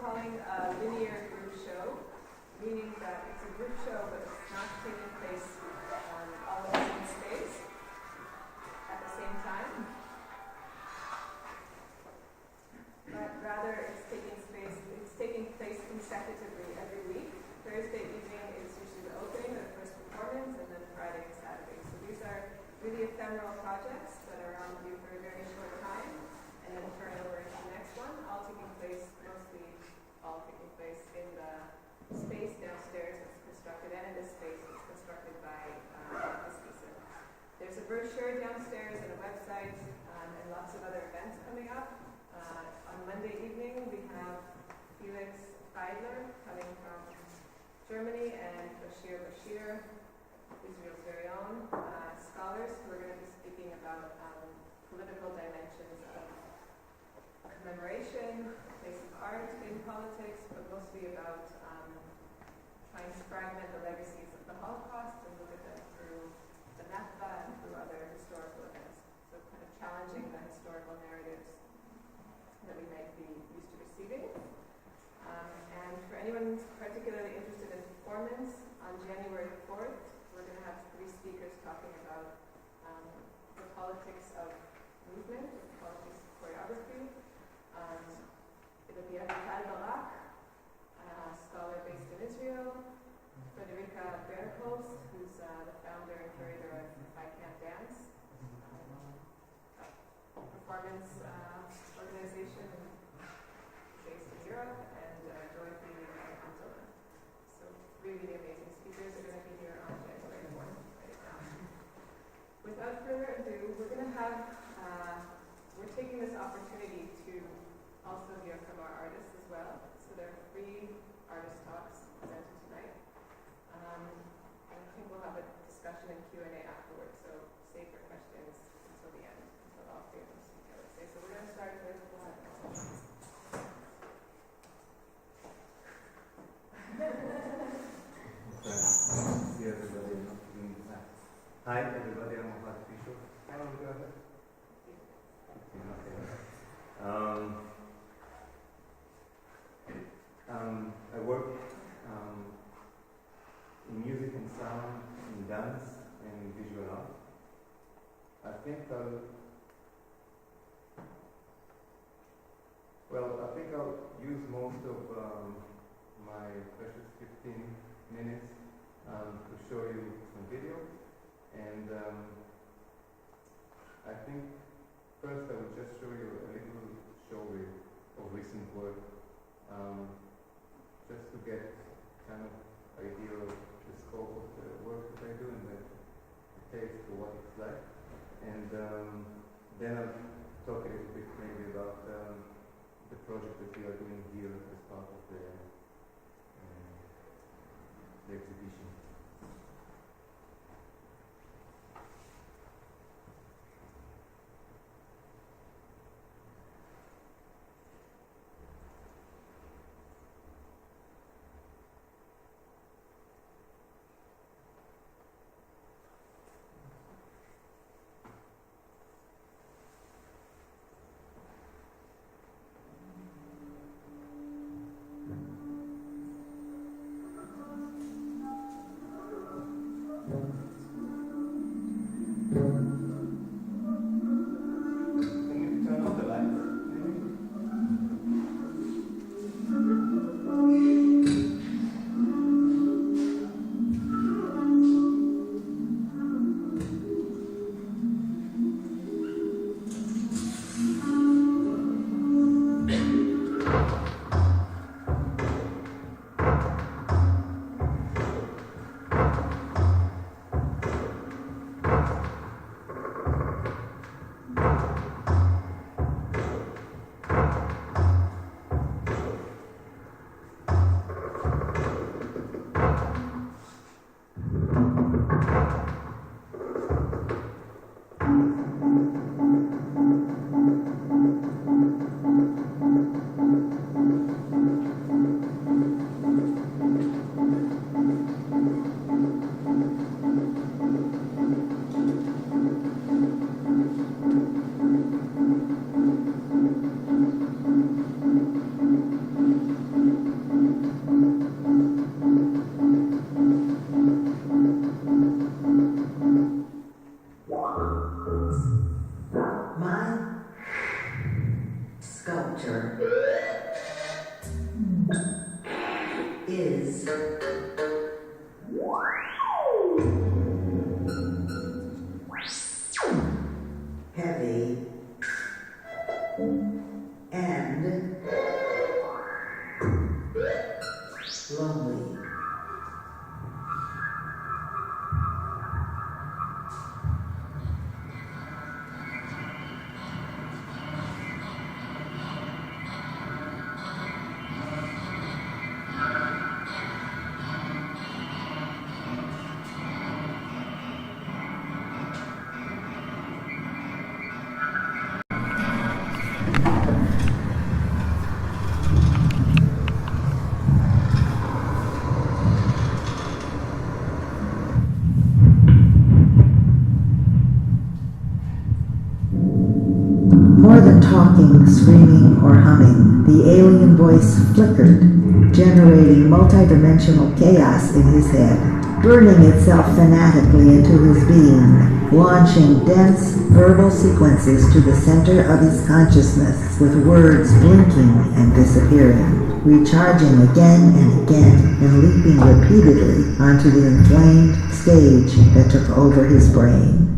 calling a linear group show, meaning that it's a group show, but it's not taking place all in the same space at the same time. But rather, it's taking place consecutively every week. Thursday evening is usually the opening, the first performance, and then Friday and Saturday. So these are really ephemeral projects that are on view for a very short time, and then turn over into the next one, all taking place in the space downstairs that's constructed, and in this space that's constructed by this season. There's a brochure downstairs and a website, and lots of other events coming up. On Monday evening, we have Felix Feidler coming from Germany, and Bashir, Israel's very own scholars who are going to be speaking about political dimensions of commemoration, place of art in politics, but mostly about trying to fragment the legacies of the Holocaust and look at them through the Nakba and through other historical events. So kind of challenging the historical narratives that we might be used to receiving. And for anyone who's particularly interested in performance, on January 4th, we're going to have 3 speakers talking about the politics of movement, the politics of choreography. It'll be Aviv-Yafo, a scholar based in Israel, Frederica Bergholz, who's the founder and curator of I Can't Dance, a performance organization based in Europe, and Dorothy Antela. So 3 really amazing speakers are going to be here on January 4th. Without further ado, we're going to have, we're taking this opportunity to also hear from our artists as well. So there are 3 artist talks presented tonight. And I think we'll have a discussion and Q&A afterwards, so save your questions until the end, until all 3 of them speak, I would say. So we're going to start with Ohad. See everybody. Hi everybody, I'm Ohad Fishof. How long do I have? I work in music and sound, in dance, and in visual art. I think I'll use most of my precious 15 minutes to show you some video. And I think first I will just show you a little show of recent work, just to get kind of idea of the scope of the work that I do and the taste for what it's like. And then I'll talk a little bit maybe about the project that we are doing here as part of the exhibition. is heavy and lonely. More than talking, screaming, or humming, the alien voice flickered, generating multidimensional chaos in his head, burning itself fanatically into his being, launching dense verbal sequences to the center of his consciousness, with words blinking and disappearing, recharging again and again, and leaping repeatedly onto the inflamed stage that took over his brain.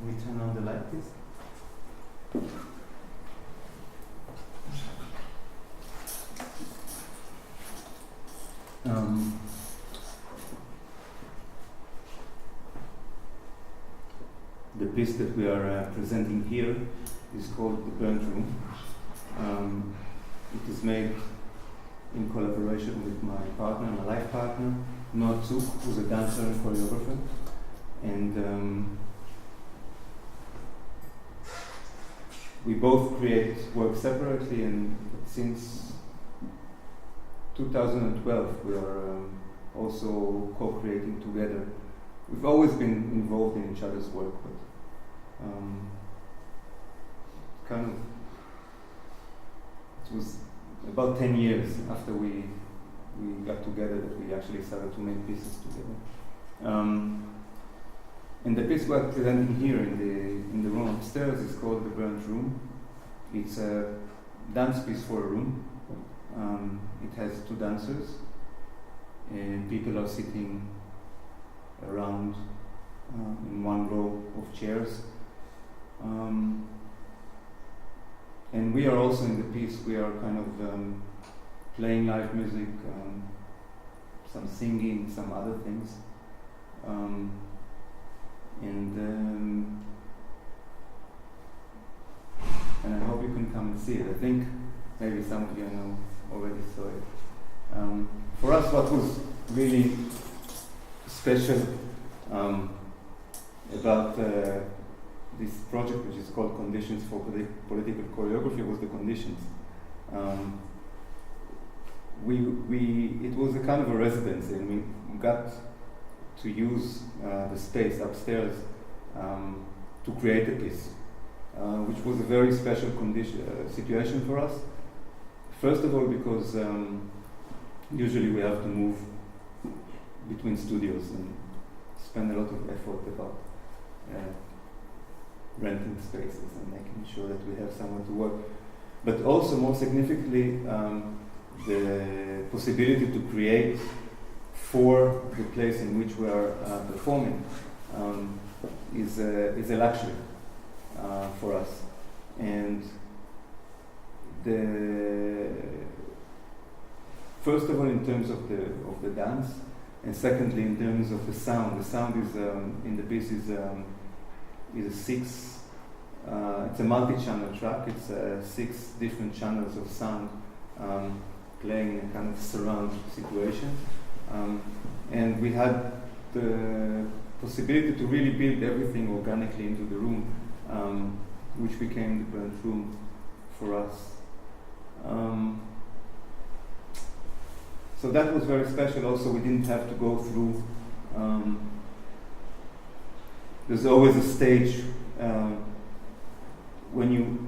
We turn on the light, please. The piece that we are presenting here is called The Burnt Room. It is made in collaboration with my partner, my life partner, Noah Zuk, who's a dancer and choreographer. And we both create work separately, and since 2012 we are also co-creating together. We've always been involved in each other's work, but it was about 10 years after we got together that we actually started to make pieces together. And the piece we're presenting here in the room upstairs is called The Burnt Room. It's a dance piece for a room. It has two dancers, and people are sitting around in one row of chairs. And we are also in the piece, we are kind of playing live music, some singing, some other things. And I hope you can come and see it. I think maybe some of you know already saw it. For us, what was really special about this project, which is called Conditions for Political Choreography, was the conditions. It was a kind of a residence, and we got to use the space upstairs to create a piece, which was a very special situation for us. First of all, because usually we have to move between studios and spend a lot of effort about renting spaces and making sure that we have somewhere to work. But also, more significantly, the possibility to create for the place in which we are performing is a luxury for us. And first of all, in terms of the dance, and secondly, in terms of the sound. The sound is in the piece is a it's a multi-channel track. It's 6 different channels of sound playing in a kind of surround situation. And we had the possibility to really build everything organically into the room, which became the current room for us. So that was very special. Also, we didn't have to go through. There's always a stage when you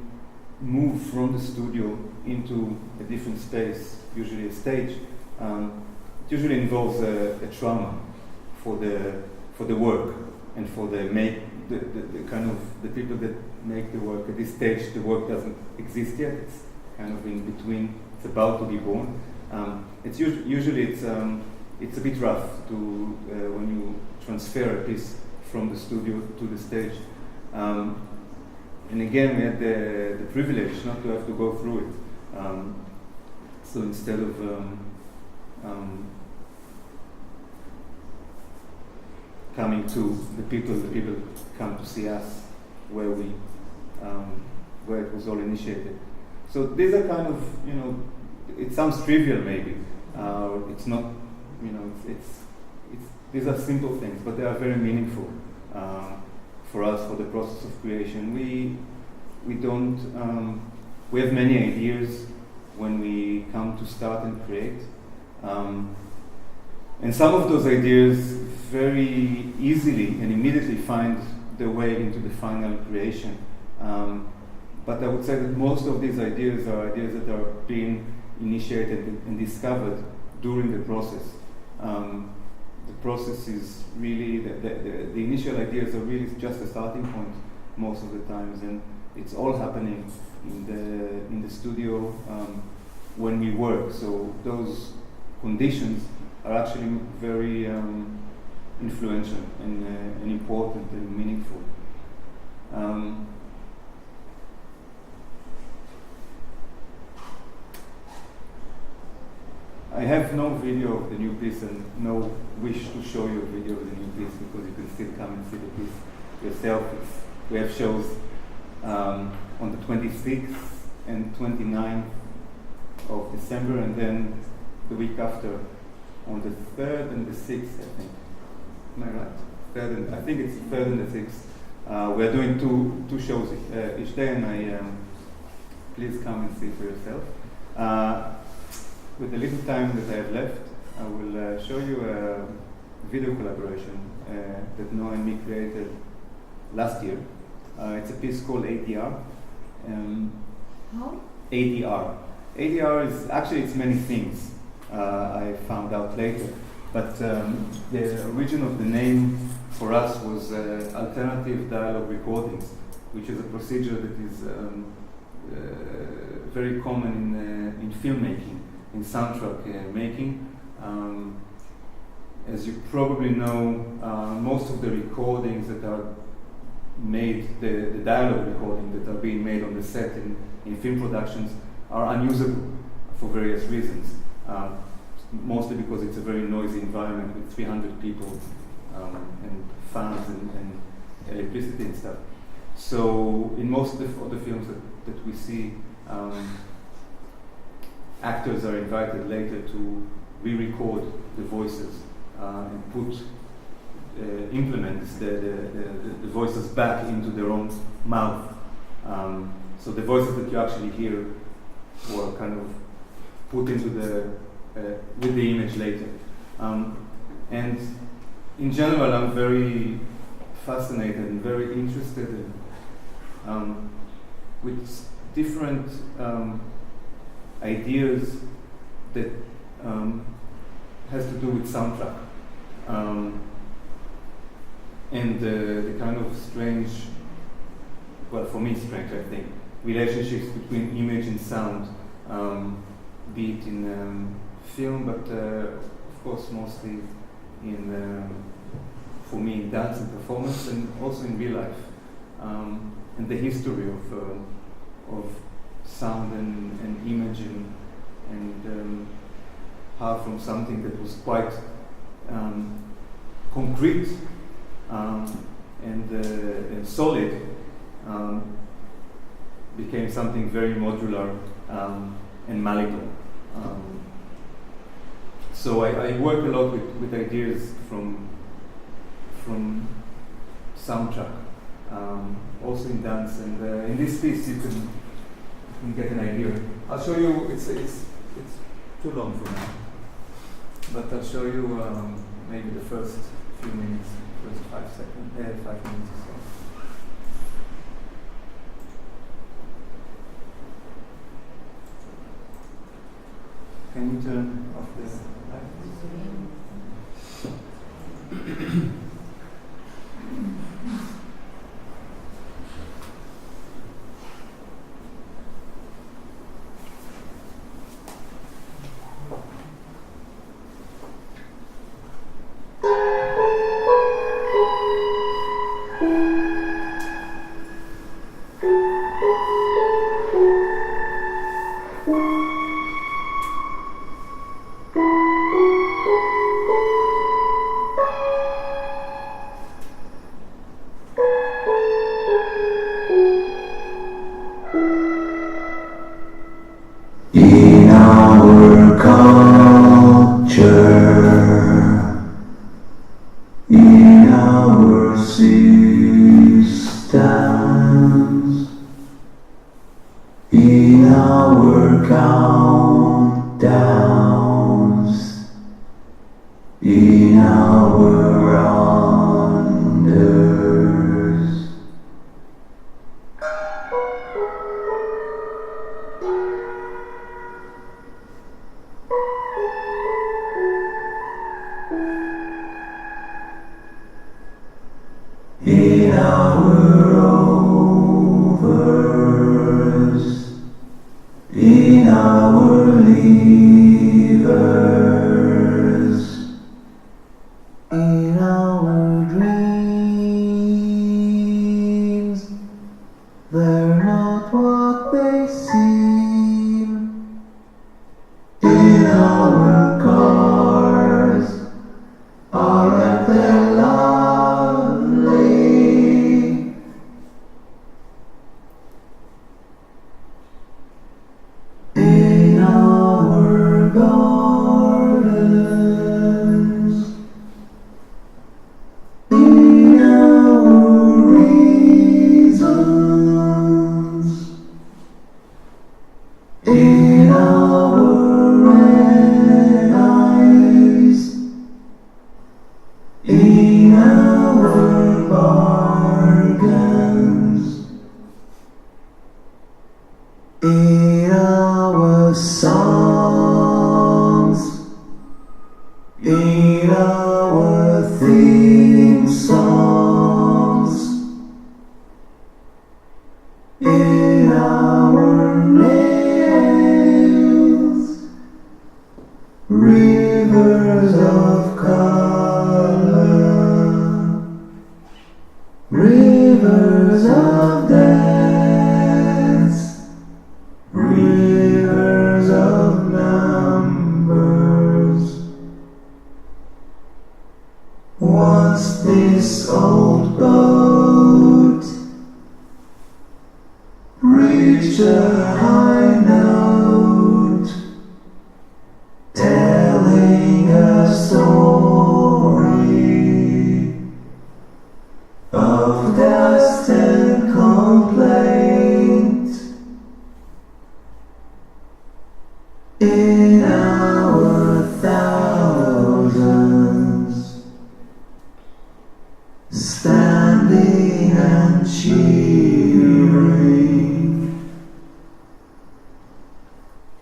move from the studio into a different space, usually a stage. It usually involves a trauma for the work and for the kind of the people that make the work. At this stage, the work doesn't exist yet. It's kind of in between. It's about to be born. It's usually it's a bit rough to when you transfer a piece from the studio to the stage. And again, we had the privilege not to have to go through it. So instead of coming to the people come to see us where it was all initiated. So these are kind of, it sounds trivial maybe. It's not, these are simple things, but they are very meaningful for us, for the process of creation. We have many ideas when we come to start and create. And some of those ideas very easily and immediately find their way into the final creation. But I would say that most of these ideas are ideas that are being initiated and discovered during the process. The process is really, the initial ideas are really just a starting point most of the times, and it's all happening in the studio when we work. So those conditions are actually very influential and important and meaningful. I have no video of the new piece and no wish to show you a video of the new piece because you can still come and see the piece yourself. We have shows on the 26th and 29th of December, and then the week after on the 3rd and the 6th, I think. Am I right? I think it's the 3rd and the 6th. We're doing two shows each day, and please come and see for yourself. With the little time that I have left, I will show you a video collaboration that Noah and me created last year. It's a piece called ADR. How? ADR. ADR is actually it's many things. I found out later, but the origin of the name for us was alternative dialogue recordings, which is a procedure that is very common in filmmaking. In soundtrack making. As you probably know, most of the recordings that are made, the dialogue recordings that are being made on the set in film productions are unusable for various reasons. Mostly because it's a very noisy environment with 300 people and fans and electricity and stuff. So in most of the films that we see, actors are invited later to re-record the voices and implement the voices back into their own mouth. So the voices that you actually hear were kind of put into with the image later. And in general, I'm very fascinated and very interested with different ideas that has to do with soundtrack. And the kind of strange, well, for me strange, I think, relationships between image and sound, be it in film, but of course mostly in, for me, in dance and performance, and also in real life, and the history of sound and image, and how from something that was quite concrete and solid became something very modular and malleable. So I work a lot with ideas from soundtrack, also in dance, and in this piece you can get an idea. I'll show you. It's too long for now, but I'll show you maybe the first few minutes, first 5 minutes or so. Can you turn off the light? In our culture, in our systems, in our countdowns, in our unders. In our overs, in our livers, in our dreams, they're not what they seem. In our cars, aren't they lovely? In our garden,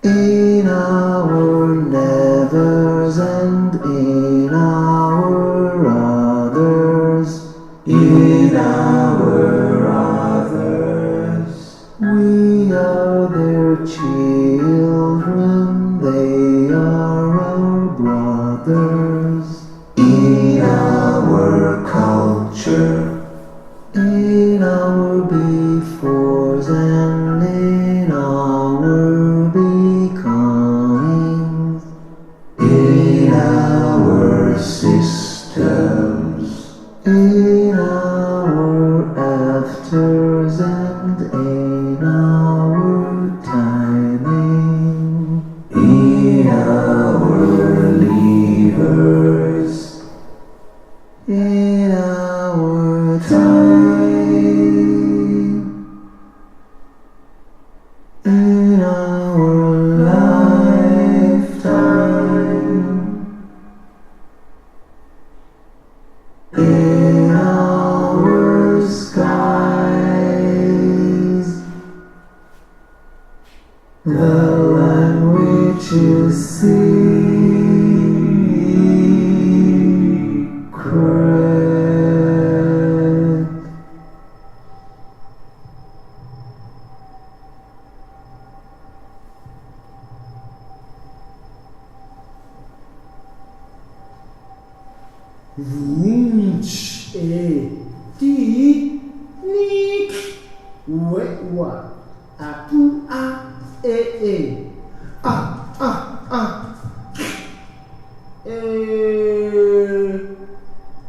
in our nevers and in our others, in our others. We are their children, they are our brothers. In our culture, in our befores and in our becomings, in our systems, in our afters and in our timing, in our levers, in our time, in our lifetime, in our skies. The language is secret. Wunsch die nik wewa apu a a I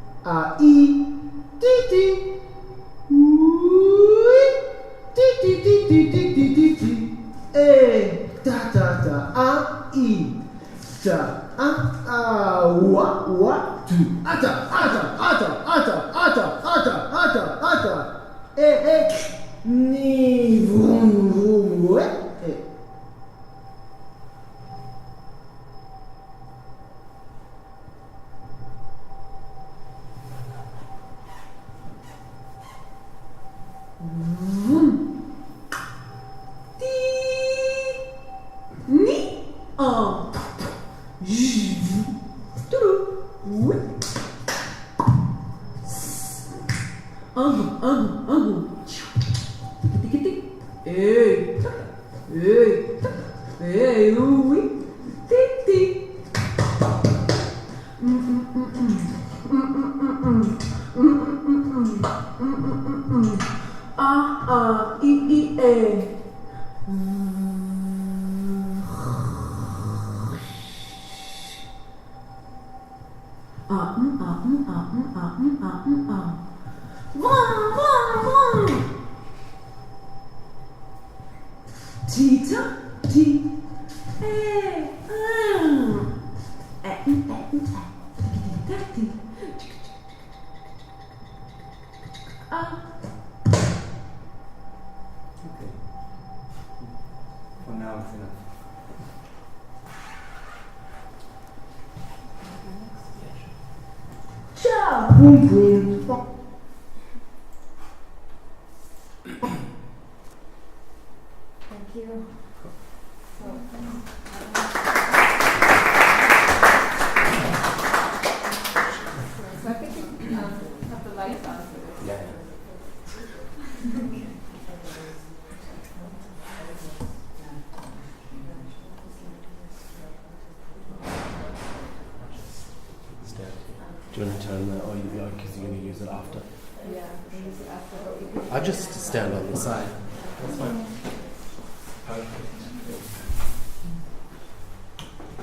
ti ta a I ta wa tu ata ni vrum we For now it's enough. Thank you. So I think you have the lights on for this. Yeah. Do you want to turn that, or because you're going to use it after? Yeah, we use it after, but we can. I'll just stand on the side. That's fine. Perfect.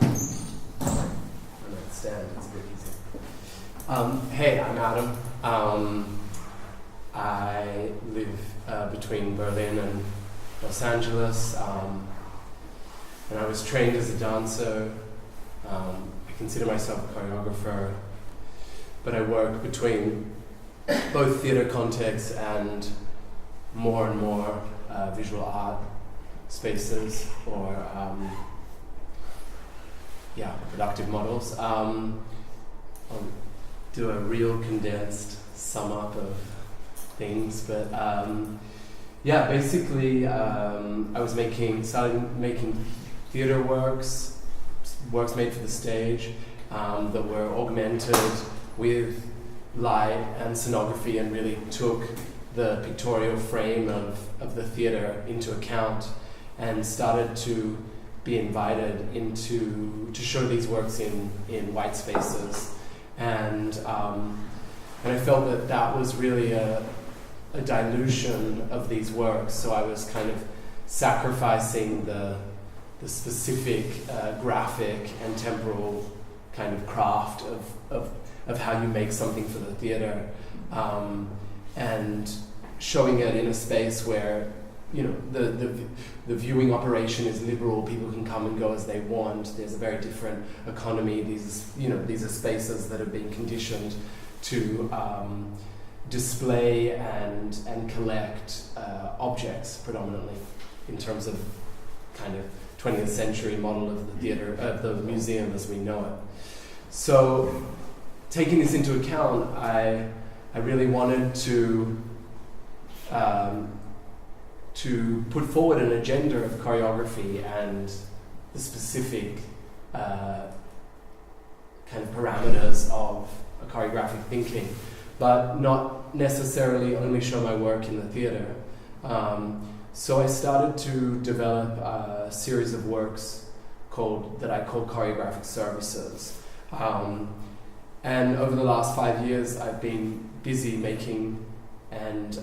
And then stand, it's a bit easy. Hey, I'm Adam. I live between Berlin and Los Angeles, and I was trained as a dancer. I consider myself a choreographer, but I work between both theater contexts and more visual art spaces or productive models. I'll do a real condensed sum up of things, but basically I was started making theater works made for the stage, that were augmented with light and scenography and really took the pictorial frame of the theater into account, and started to be invited to show these works in white spaces. And I felt that was really a dilution of these works, so I was kind of sacrificing the specific graphic and temporal kind of craft of how you make something for the theater, and showing it in a space where, you know, the viewing operation is liberal. People can come and go as they want. There's a very different economy. These are spaces that have been conditioned to display and collect objects predominantly, in terms of kind of 20th century model of the theater, of the museum as we know it. So, taking this into account, I really wanted to put forward an agenda of choreography and the specific kind of parameters of a choreographic thinking, but not necessarily only show my work in the theater. So I started to develop a series of works that I call choreographic services. And over the last 5 years, I've been busy making and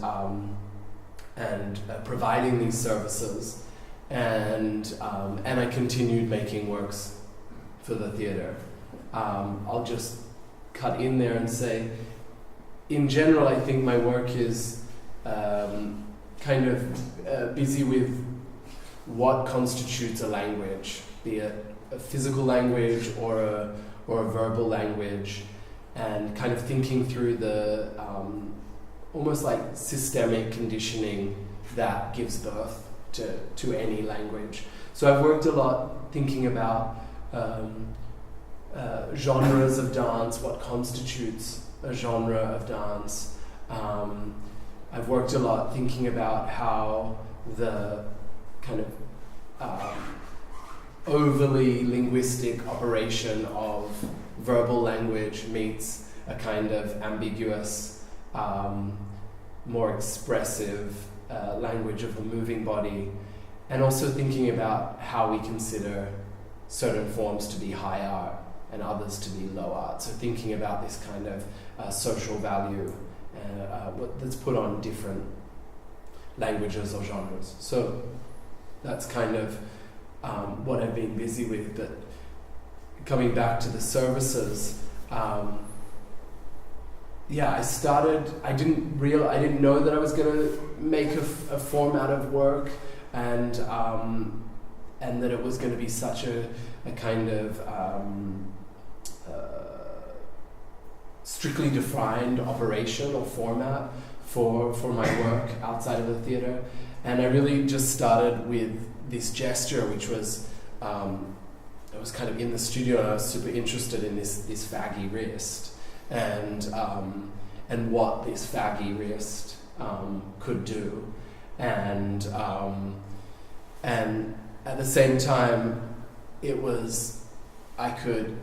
providing these services, and I continued making works for the theater. I'll just cut in there and say, in general, I think my work is kind of busy with what constitutes a language, be it a physical language or a verbal language, and kind of thinking through the almost like systemic conditioning that gives birth to any language. So I've worked a lot thinking about genres of dance, what constitutes a genre of dance. I've worked a lot thinking about how the kind of overly linguistic operation of verbal language meets a kind of ambiguous, more expressive language of the moving body, and also thinking about how we consider certain forms to be high art and others to be low art. So thinking about this kind of social value that's put on different languages or genres. So that's kind of what I've been busy with. But coming back to the services, I didn't know that I was going to make a format of work, and that it was going to be such a kind of strictly defined operation or format for my work outside of the theater. And I really just started with this gesture, which was I was kind of in the studio, and I was super interested in this faggy wrist, and what this faggy wrist could do, and at the same time, I could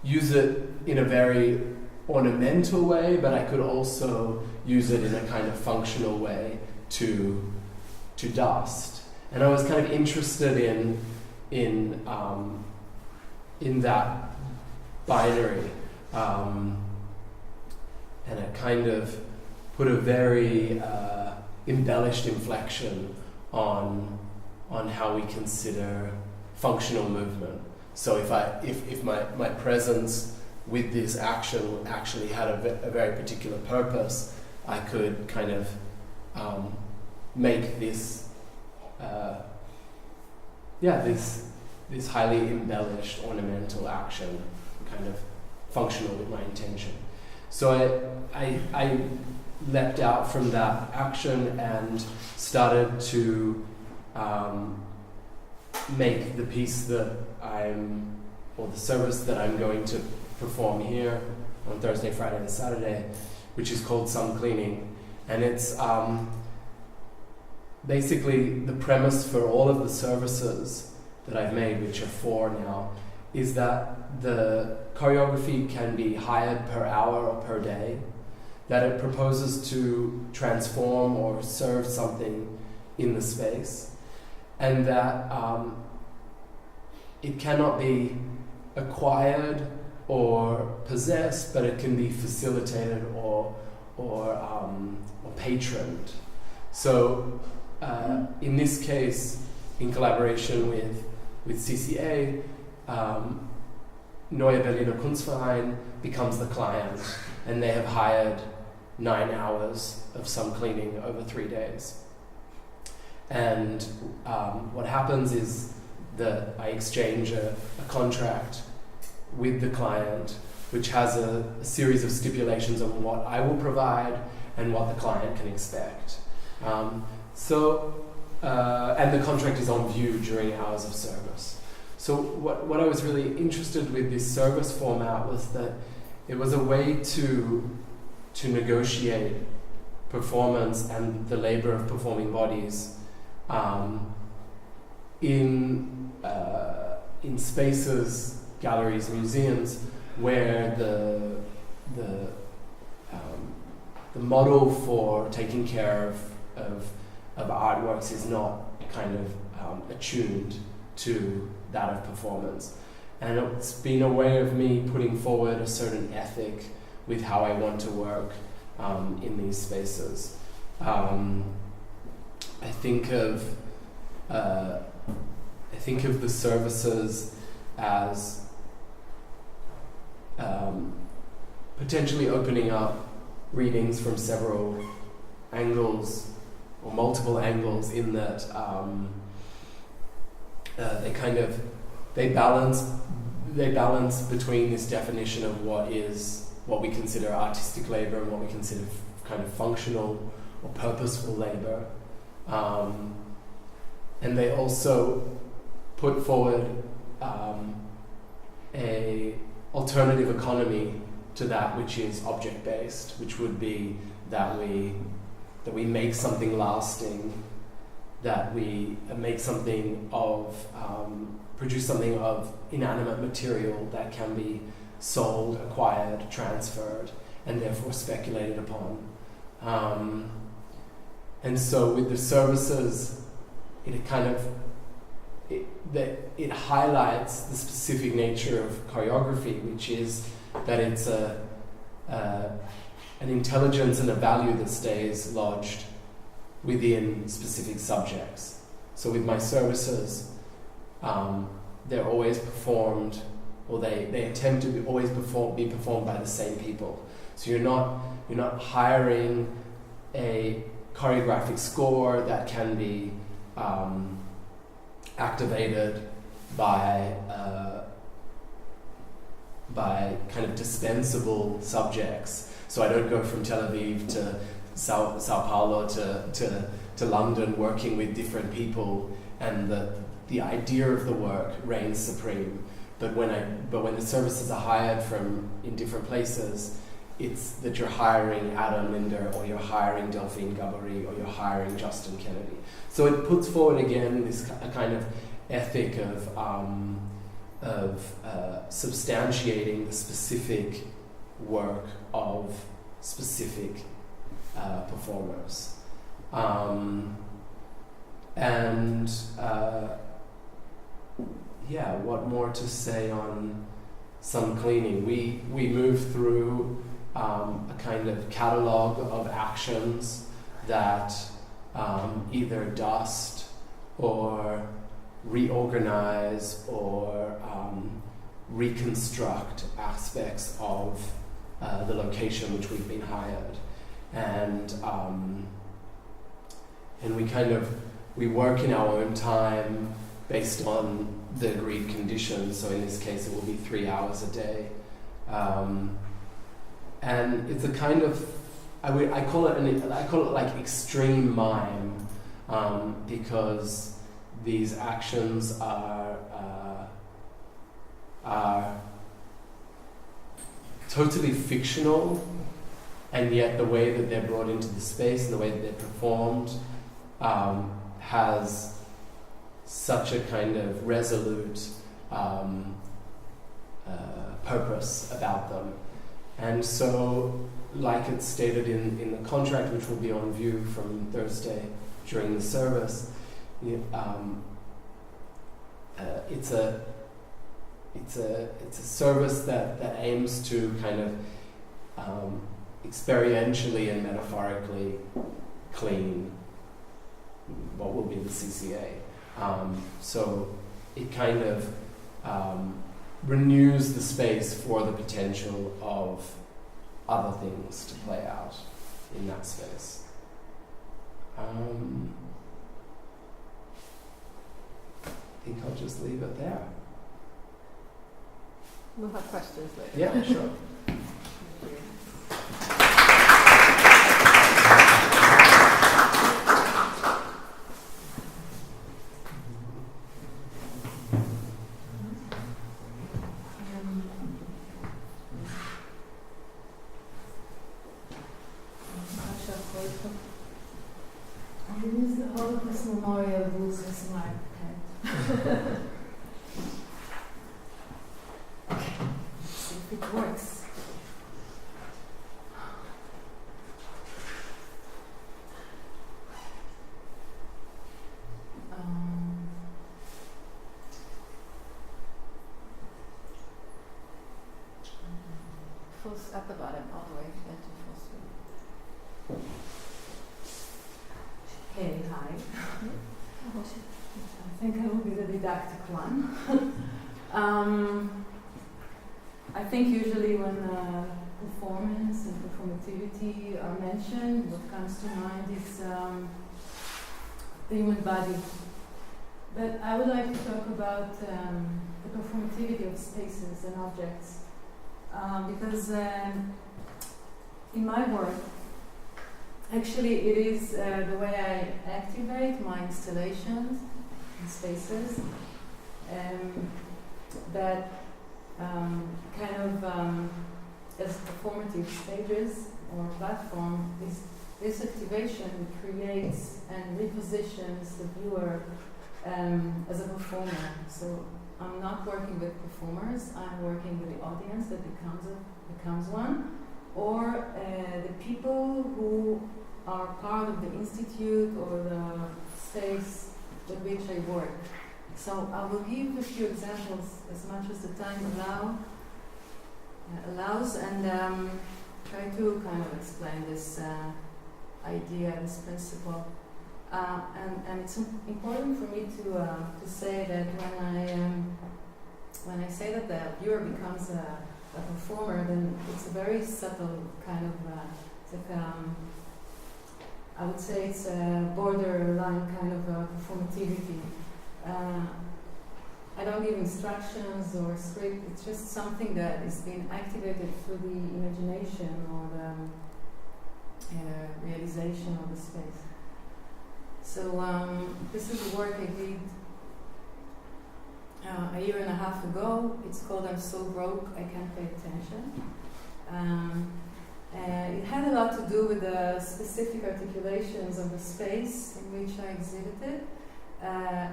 use it in a very ornamental way, but I could also use it in a kind of functional way to dust. And I was kind of interested in that binary, and it kind of put a very embellished inflection on how we consider functional movement. So if my presence with this action actually had a very particular purpose, I could kind of make this this highly embellished ornamental action kind of functional with my intention. So I leapt out from that action and started to make the piece or the service that I'm going to perform here on Thursday, Friday, and Saturday, which is called Sun Cleaning. And it's basically the premise for all of the services that I've made, which are 4 now, is that the choreography can be hired per hour or per day, that it proposes to transform or serve something in the space, and that it cannot be acquired or possessed, but it can be facilitated or patroned. So in this case, in collaboration with CCA, Neue Berliner Kunstverein becomes the client, and they have hired 9 hours of some cleaning over 3 days. And what happens is that I exchange a contract with the client, which has a series of stipulations on what I will provide and what the client can expect. And the contract is on view during hours of service. So what I was really interested with this service format was that it was a way to negotiate performance and the labor of performing bodies in spaces, galleries, museums, where the model for taking care of artworks is not kind of attuned to that of performance. And it's been a way of me putting forward a certain ethic with how I want to work in these spaces. I think of the services as potentially opening up readings from several angles or multiple angles, in that they balance between this definition of what we consider artistic labor and what we consider kind of functional or purposeful labor, and they also put forward a alternative economy to that which is object-based, which would be that we make something lasting, that we make something of, produce something of inanimate material that can be sold, acquired, transferred, and therefore speculated upon. And so with the services, it highlights the specific nature of choreography, which is that it's an intelligence and a value that stays lodged within specific subjects. So with my services, they're always performed, or they attempt to be performed by the same people. So you're not hiring a choreographic score that can be activated by kind of dispensable subjects. So I don't go from Tel Aviv to Sao Paulo to London working with different people, and the idea of the work reigns supreme. But when the services are hired from in different places, it's that you're hiring Adam Linder, or you're hiring Delphine Gabory, or you're hiring Justin Kennedy. So it puts forward again this kind of ethic of substantiating the specific work of specific performers. What more to say on some cleaning? We move through a kind of catalog of actions that either dust or reorganize or reconstruct aspects of the location which we've been hired, and we work in our own time based on the agreed conditions. So in this case, it will be 3 hours a day, and it's a kind of I call it like extreme mime, because these actions are totally fictional, and yet the way that they're brought into the space and the way that they're performed has such a kind of resolute purpose about them. And so, like it's stated in the contract, which will be on view from Thursday during the service, it's a service that aims to kind of experientially and metaphorically clean what will be the CCA. So it kind of renews the space for the potential of other things to play out in that space. I think I'll just leave it there. We'll have questions later. Yeah, sure. I use the Holocaust Memorial rules as my pen. See if it works. Full at the bottom, all the way then to full screen. Hey, hi. I think I will be the didactic one. I think usually when performance and performativity are mentioned, what comes to mind is the human body. But I would like to talk about the performativity of spaces and objects. Because in my work, actually it is the way I activate my installations and spaces that kind of as performative stages or platform, this activation creates and repositions the viewer as a performer. So I'm not working with performers, I'm working with the audience that becomes one, or the people who are part of the institute or the space with which I work. So I will give a few examples as much as the time allows, and try to kind of explain this idea, this principle. And it's important for me to say that when I say that the viewer becomes a performer, then it's a very subtle kind of it's like I would say it's a borderline kind of performativity. I don't give instructions or script. It's just something that is being activated through the imagination or the realization of the space. So this is the work I did a year and a half ago. It's called I'm So Broke I Can't Pay Attention. It had a lot to do with the specific articulations of the space in which I exhibited.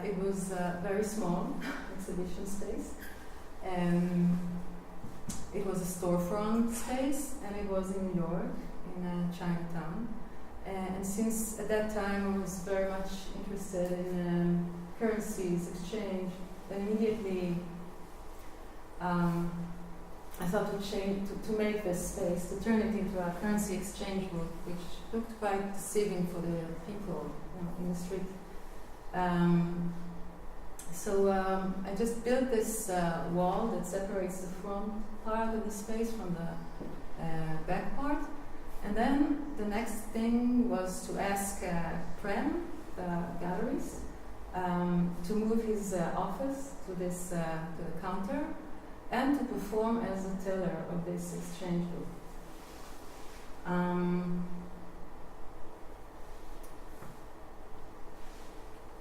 It was a very small exhibition space. It was a storefront space, and it was in New York, in Chinatown. And since at that time I was very much interested in currencies, exchange, then immediately I thought to make this space, to turn it into a currency exchange booth, which looked quite deceiving for the people in the street. So I just built this wall that separates the front part of the space from the back part. And then the next thing was to ask Prem, the galleries, to move his office to this to the counter and to perform as a teller of this exchange booth.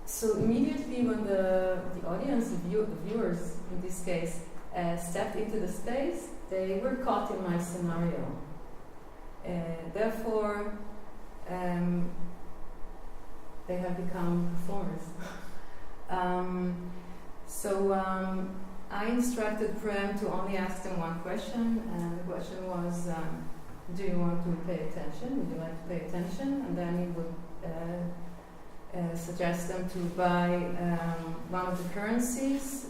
So immediately when the audience, the viewers in this case, stepped into the space, they were caught in my scenario. Therefore, they have become performers. I instructed Prem to only ask them one question, and the question was, do you want to pay attention? Would you like to pay attention? And then he would suggest them to buy one of the currencies,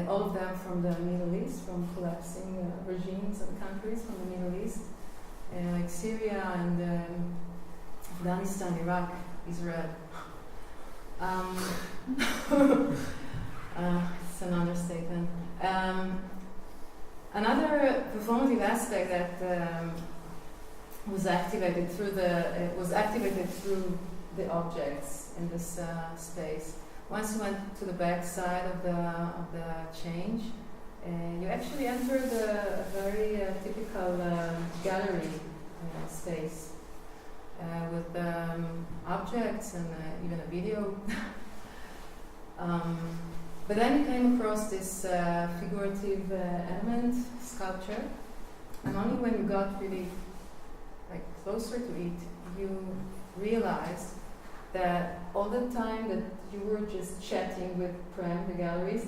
all of them from the Middle East, from collapsing regimes and countries from the Middle East, like Syria and Afghanistan, Iraq, Israel. It's an understatement. Another performative aspect that was activated through the objects in this space. Once you went to the back side of the change, you actually entered a very typical gallery space with objects and even a video. But then you came across this figurative element, sculpture, and only when you got really closer to it, you realized that all the time that you were just chatting with Prem, the galleries,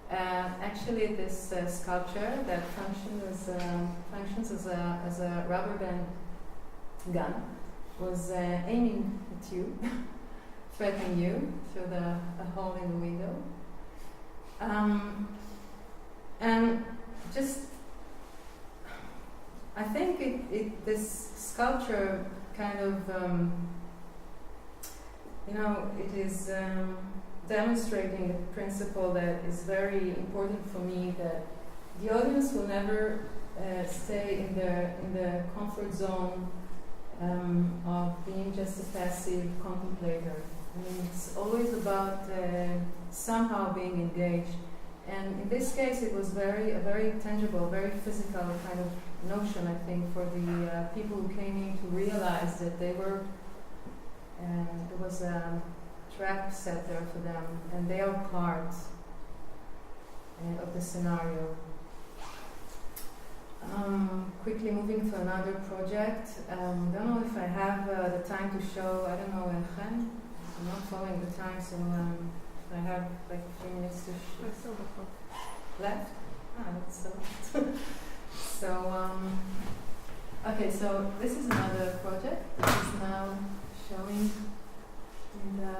actually this sculpture that functions as a rubber band gun was aiming at you, threatening you through a hole in the window. And just, I think this sculpture kind of, it is demonstrating a principle that is very important for me, that the audience will never stay in the comfort zone of being just a passive contemplator. I mean, it's always about somehow being engaged. And in this case, it was a very tangible, very physical kind of notion, I think, for the people who came in to realize that there was a trap set there for them, and they are part of the scenario. Quickly moving to another project. Don't know if I have the time to show, I don't know, I'm not following the time, so I have like a few minutes to show. Left? That's so. Okay, so this is another project that is now showing in the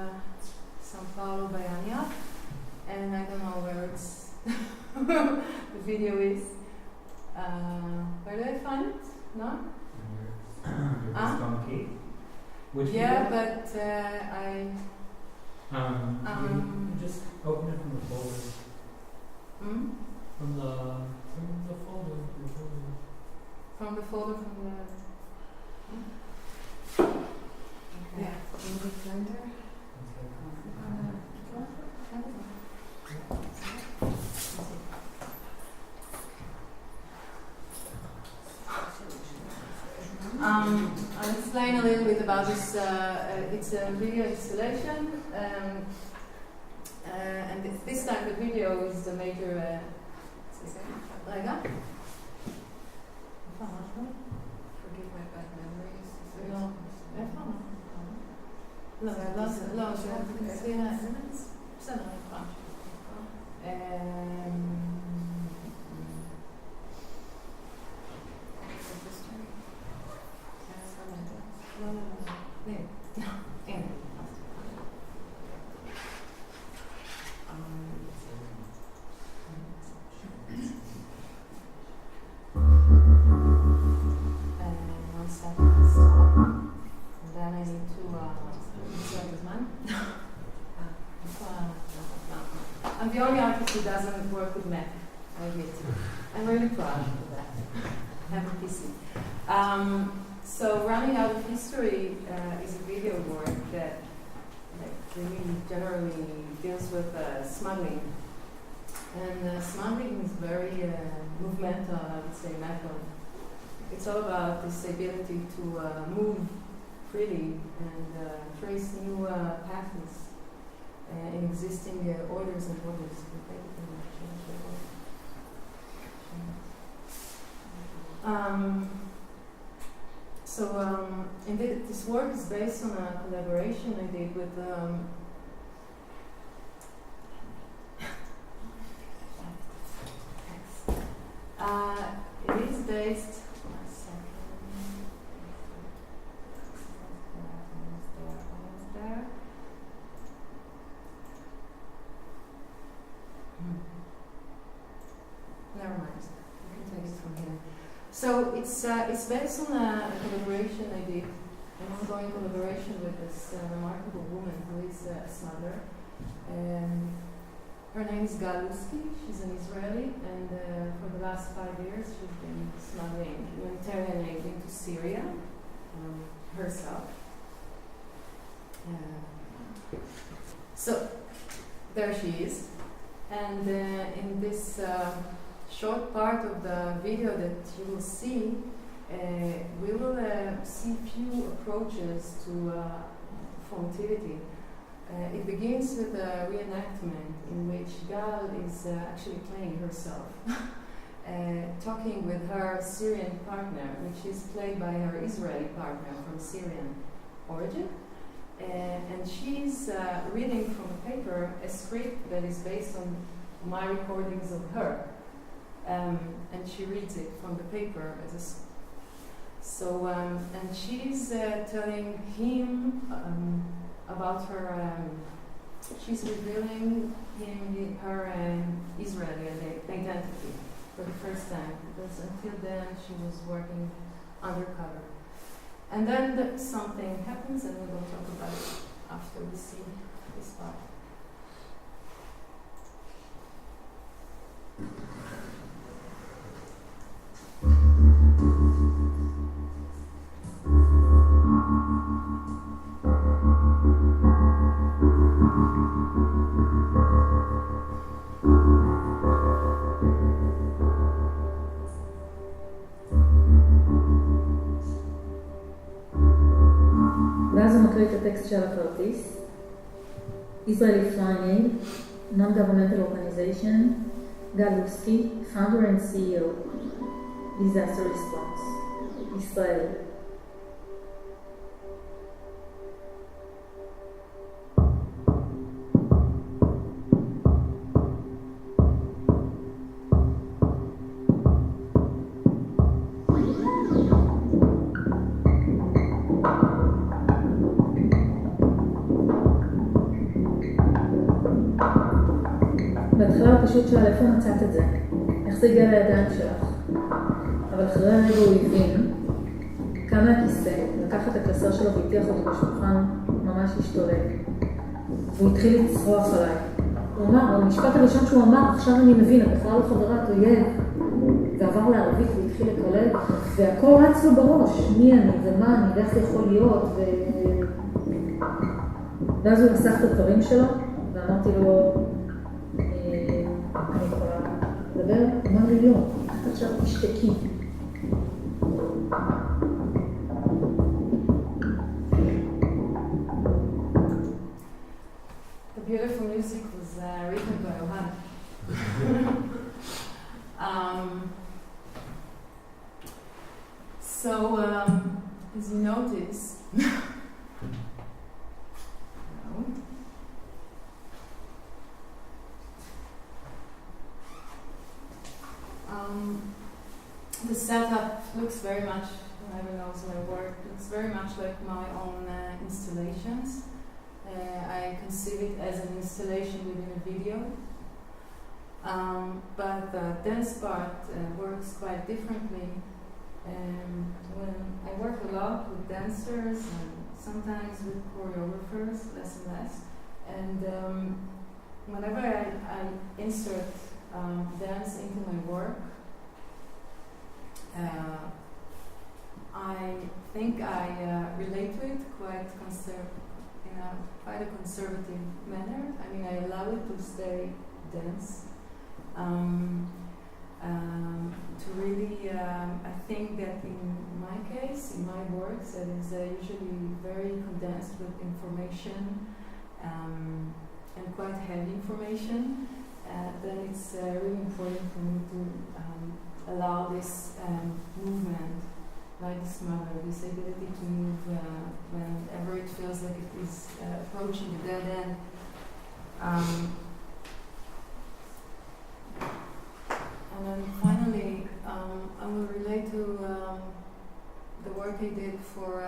São Paulo Biennial, and I don't know where it's the video is. Where do I find it? No? Which yeah, video? but I. You just open it from the folder. Hmm? From the folder. From the folder from the. Okay. Yeah, in the Linder. I'll explain a little bit about this. It's a video installation, and this time the video is the major. Forgive my bad memories. לא, בסדר, נקרא. One second, stop. And then I need to insert this one. I'm the only artist who doesn't work with Mac. I admit. I'm really proud of that. I have a PC. So Running Out of History is a video work that really generally deals with smuggling. And smuggling is very movemental, I would say, method. It's all about this ability to move freely and trace new paths in existing orders and borders. Indeed, this work is based on a collaboration I did with it is based. One second. Almost there. Never mind. You can take it from here. So it's based on a collaboration I did, an ongoing collaboration with this remarkable woman who is a smuggler. Her name is Galuski. She's an Israeli, and for the last 5 years she's been smuggling humanitarian aid into Syria herself. So there she is, and in this short part of the video that you will see, we will see few approaches to formativity. It begins with a reenactment in which Gal is actually playing herself, talking with her Syrian partner, which is played by her Israeli partner from Syrian origin. And she's reading from a paper a script that is based on my recordings of her. And she reads it from the paper as a and she's telling him about her. She's revealing him her Israeli identity for the first time, because until then she was working undercover. And then something happens, and we will talk about it after we see this part. ואז הוא מקריא את הטקסט של הכרטיס. Israeli Flying Aid, Non-Governmental Organization, Galuski, Founder and CEO, Disaster Response, Israel. בהתחלה הוא פשוט שאל איפה מצאת את זה, איך זה הגיע לידיים שלך. אבל אחרי הרגע הוא הבין, קם מהכיסא, לקח את הקלסר שלו והטיח אותו בשולחן, ממש השתולל. והוא התחיל לצרוח עליי. הוא אמר, המשפט הראשון שהוא אמר, עכשיו אני מבין, את בכלל לא חברת אויב. ועבר לערבית והתחיל לקלל, והכל רץ לו בראש, מי אני ומה אני, ואיך זה יכול להיות. ואז הוא נסח את הדברים שלו, ואמרתי לו, אני יכולה לדבר? אמר לי לא, את עכשיו תשתקי. The beautiful music was written by Ohad. As you notice, the setup looks very much, whoever knows my work, looks very much like my own installations. I conceive it as an installation within a video. But the dance part works quite differently. When I work a lot with dancers and sometimes with choreographers, less and less. And whenever I insert dance into my work, I think I relate to it in quite a conservative manner. I mean, I allow it to stay dance. To really, I think that in my case, in my works, that is usually very condensed with information and quite heavy information, then it's really important for me to allow this movement like this mother, this ability to move whenever it feels like it is approaching a dead end. And then finally, I will relate to the work I did for.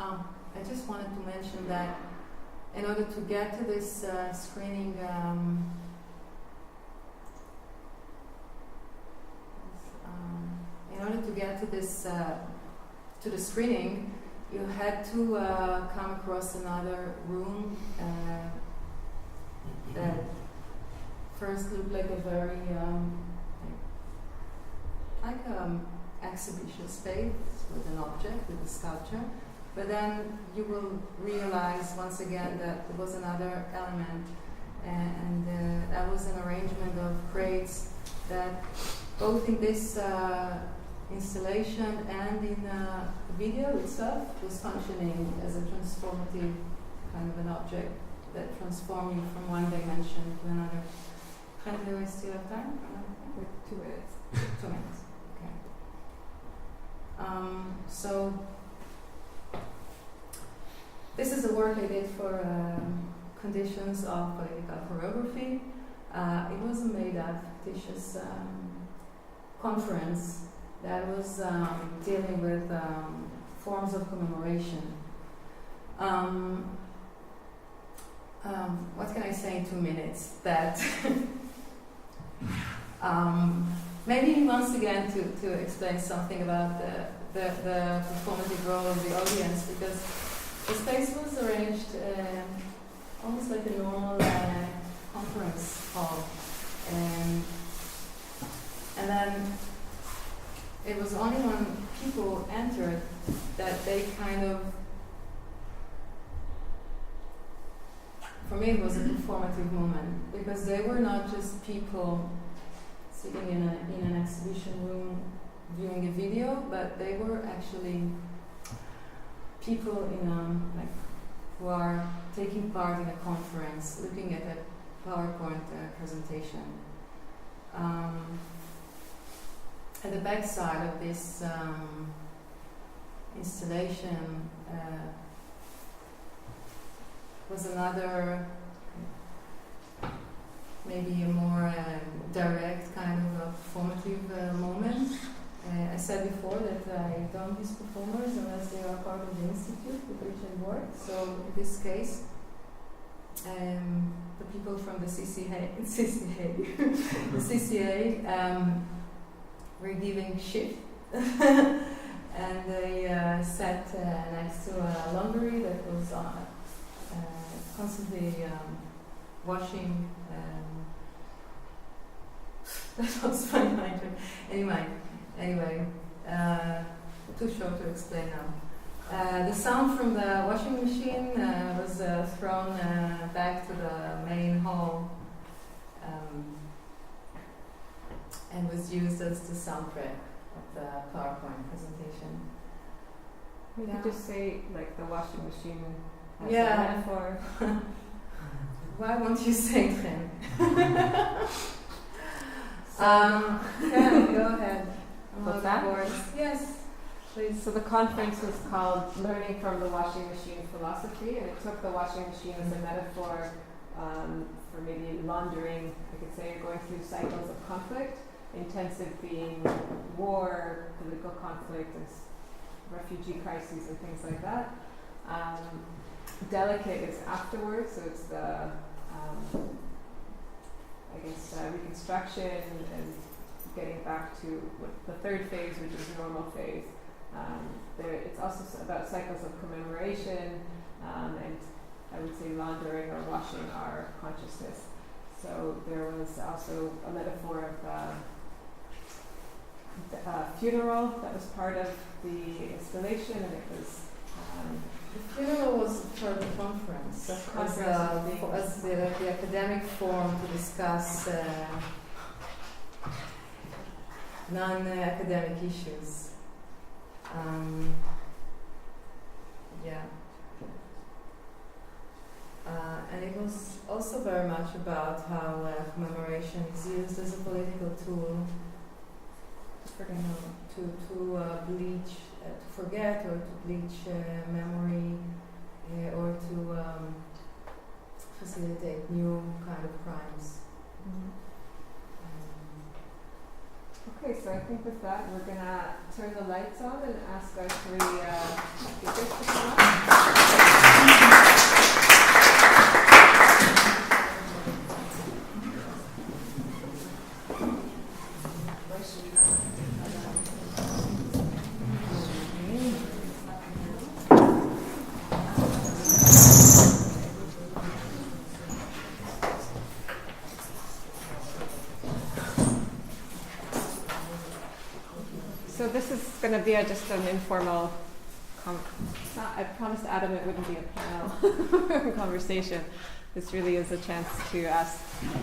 I just wanted to mention that in order to get to this screening, in order to get to this to the screening, you had to come across another room that first looked like a very exhibition space with an object, with a sculpture. But then you will realize once again that there was another element, and that was an arrangement of crates that both in this installation and in the video itself was functioning as a transformative kind of an object that transformed you from one dimension to another. Do I still have time? With 2 minutes. 2 minutes, okay. So this is the work I did for Conditions of Political Choreography. It was a made-up fictitious conference that was dealing with forms of commemoration. What can I say in 2 minutes? That maybe once again to explain something about the performative role of the audience, because the space was arranged almost like a normal conference hall, and then it was only when people entered that they kind of, for me it was a performative moment, because they were not just people sitting in an exhibition room viewing a video, but they were actually people who are taking part in a conference, looking at a PowerPoint presentation. At the back side of this installation was another, maybe a more direct kind of a performative moment. I said before that I don't use performers unless they are part of the institute with which I work. So in this case, the people from the CCA were giving shift, and they sat next to a laundry that was constantly washing. That was my mind. Anyway, too short to explain now. The sound from the washing machine was thrown back to the main hall and was used as the soundtrack of the PowerPoint presentation. We could just say, like, the washing machine as Yeah. a metaphor. Why won't you say it then? Go ahead. What's that? Yes, please. So the conference was called Learning from the Washing Machine Philosophy, and it took the washing machine as a metaphor for maybe laundering, I could say, going through cycles of conflict, intensive being war, political conflict, and refugee crises and things like that. Delicate is afterwards, so it's the reconstruction and getting back to the third phase, which is the normal phase. It's also about cycles of commemoration, and I would say laundering or washing our consciousness. So there was also a metaphor of a funeral that was part of the installation, and it was The funeral was for the conference, as the academic forum to discuss non-academic issues. And it was also very much about how commemoration is used as a political tool bleach, to forget or to bleach memory, or to facilitate new kind of crimes. Okay, so I think with that, we're going to turn the lights on and ask our three speakers to come up. So this is going to be just an informal, I promised Adam it wouldn't be a panel conversation. This really is a chance to ask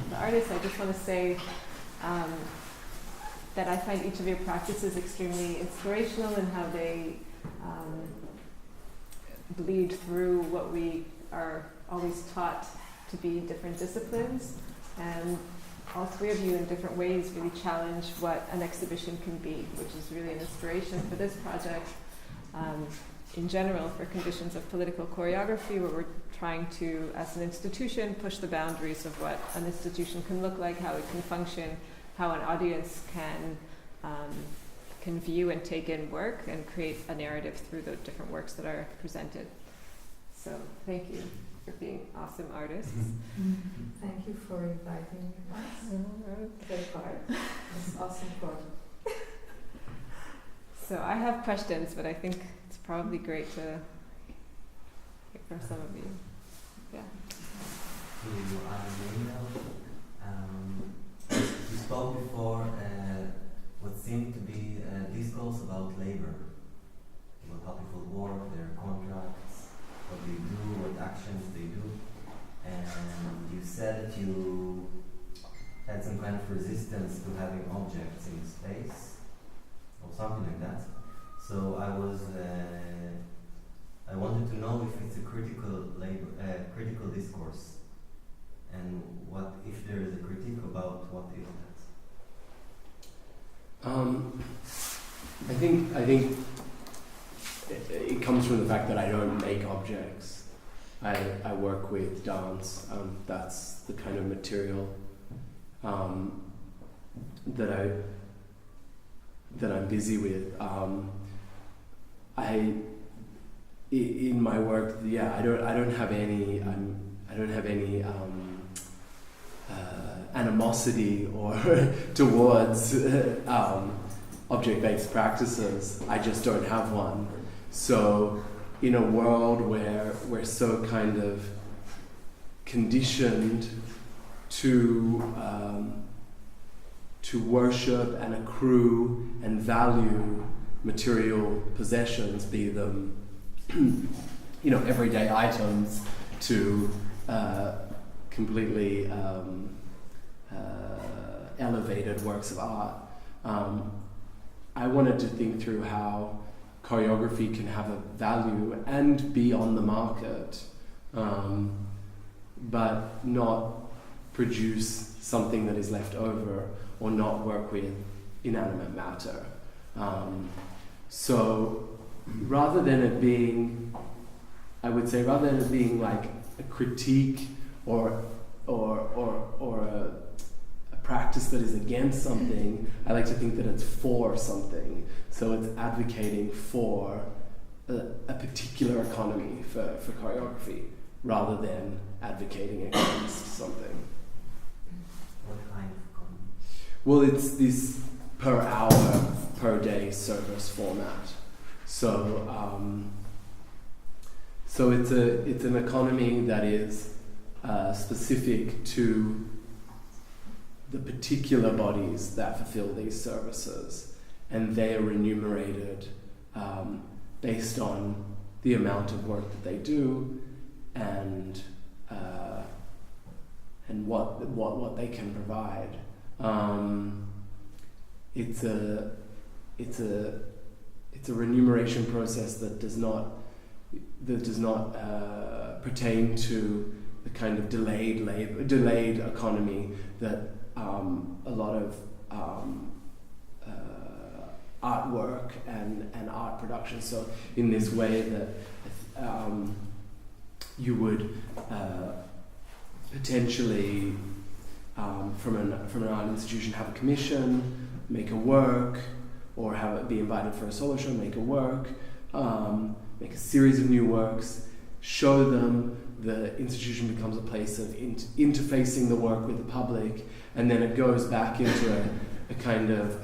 the artists. I just want to say that I find each of your practices extremely inspirational in how they bleed through what we are always taught to be different disciplines. And all three of you in different ways really challenge what an exhibition can be, which is really an inspiration for this project. In general, for Conditions of Political Choreography, where we're trying to, as an institution, push the boundaries of what an institution can look like, how it can function, how an audience can view and take in work and create a narrative through the different works that are presented. So thank you for being awesome artists. Thank you for inviting us to take part. It's awesome project. So I have questions, but I think it's probably great to hear from some of you. Yeah. You spoke before what seemed to be a discourse about labor, about how people work, their contracts, what they do, what actions they do, and you said that you had some kind of resistance to having objects in space, or something like that. So I wanted to know if it's a critical discourse, and what if there is a critique about what is that? I think it comes from the fact that I don't make objects. I work with dance. That's the kind of material that I'm busy with. In my work, I don't have any animosity or towards object-based practices. I just don't have one. So in a world where we're so kind of conditioned to worship and accrue and value material possessions, be them everyday items to completely elevated works of art, I wanted to think through how choreography can have a value and be on the market, but not produce something that is left over or not work with inanimate matter. So rather than it being like a critique or a practice that is against something, I like to think that it's for something. So it's advocating for a particular economy for choreography rather than advocating against something. What kind of economy? Well, it's this per hour, per day service format. So it's an economy that is specific to the particular bodies that fulfill these services, and they are remunerated based on the amount of work that they do and what they can provide. It's a remuneration process that does not pertain to the kind of delayed economy that a lot of artwork and art production. So in this way that you would potentially from an art institution have a commission, make a work, or have it be invited for a solo show, make a work, make a series of new works, show them. The institution becomes a place of interfacing the work with the public, and then it goes back into a kind of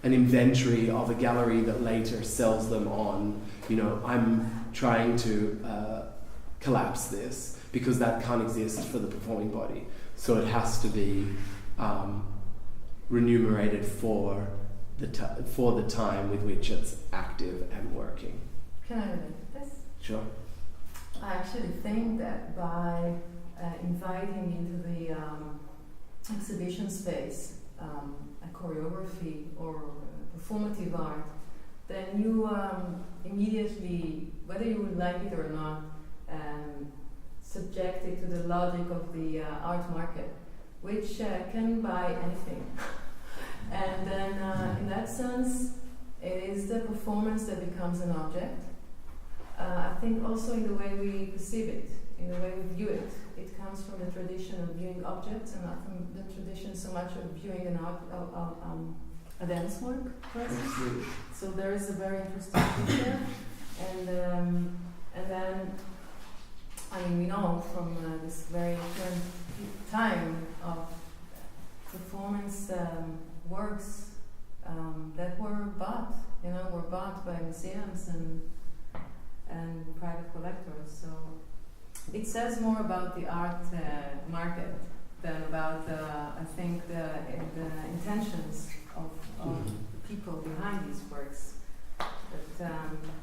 an inventory of a gallery that later sells them on, I'm trying to collapse this because that can't exist for the performing body. So it has to be remunerated for the time with which it's active and working. Can I relate to this? Sure. I actually think that by inviting into the exhibition space a choreography or performative art, then you immediately, whether you would like it or not, subject it to the logic of the art market, which can buy anything. And then in that sense, it is the performance that becomes an object. I think also in the way we perceive it, in the way we view it. It comes from the tradition of viewing objects and not from the tradition so much of viewing an art, a dance work, for instance. So there is a very interesting thing there. And then, we know from this very current time of performance works that were bought, were bought by museums and private collectors. So it says more about the art market than about, I think, the intentions of the people behind these works. But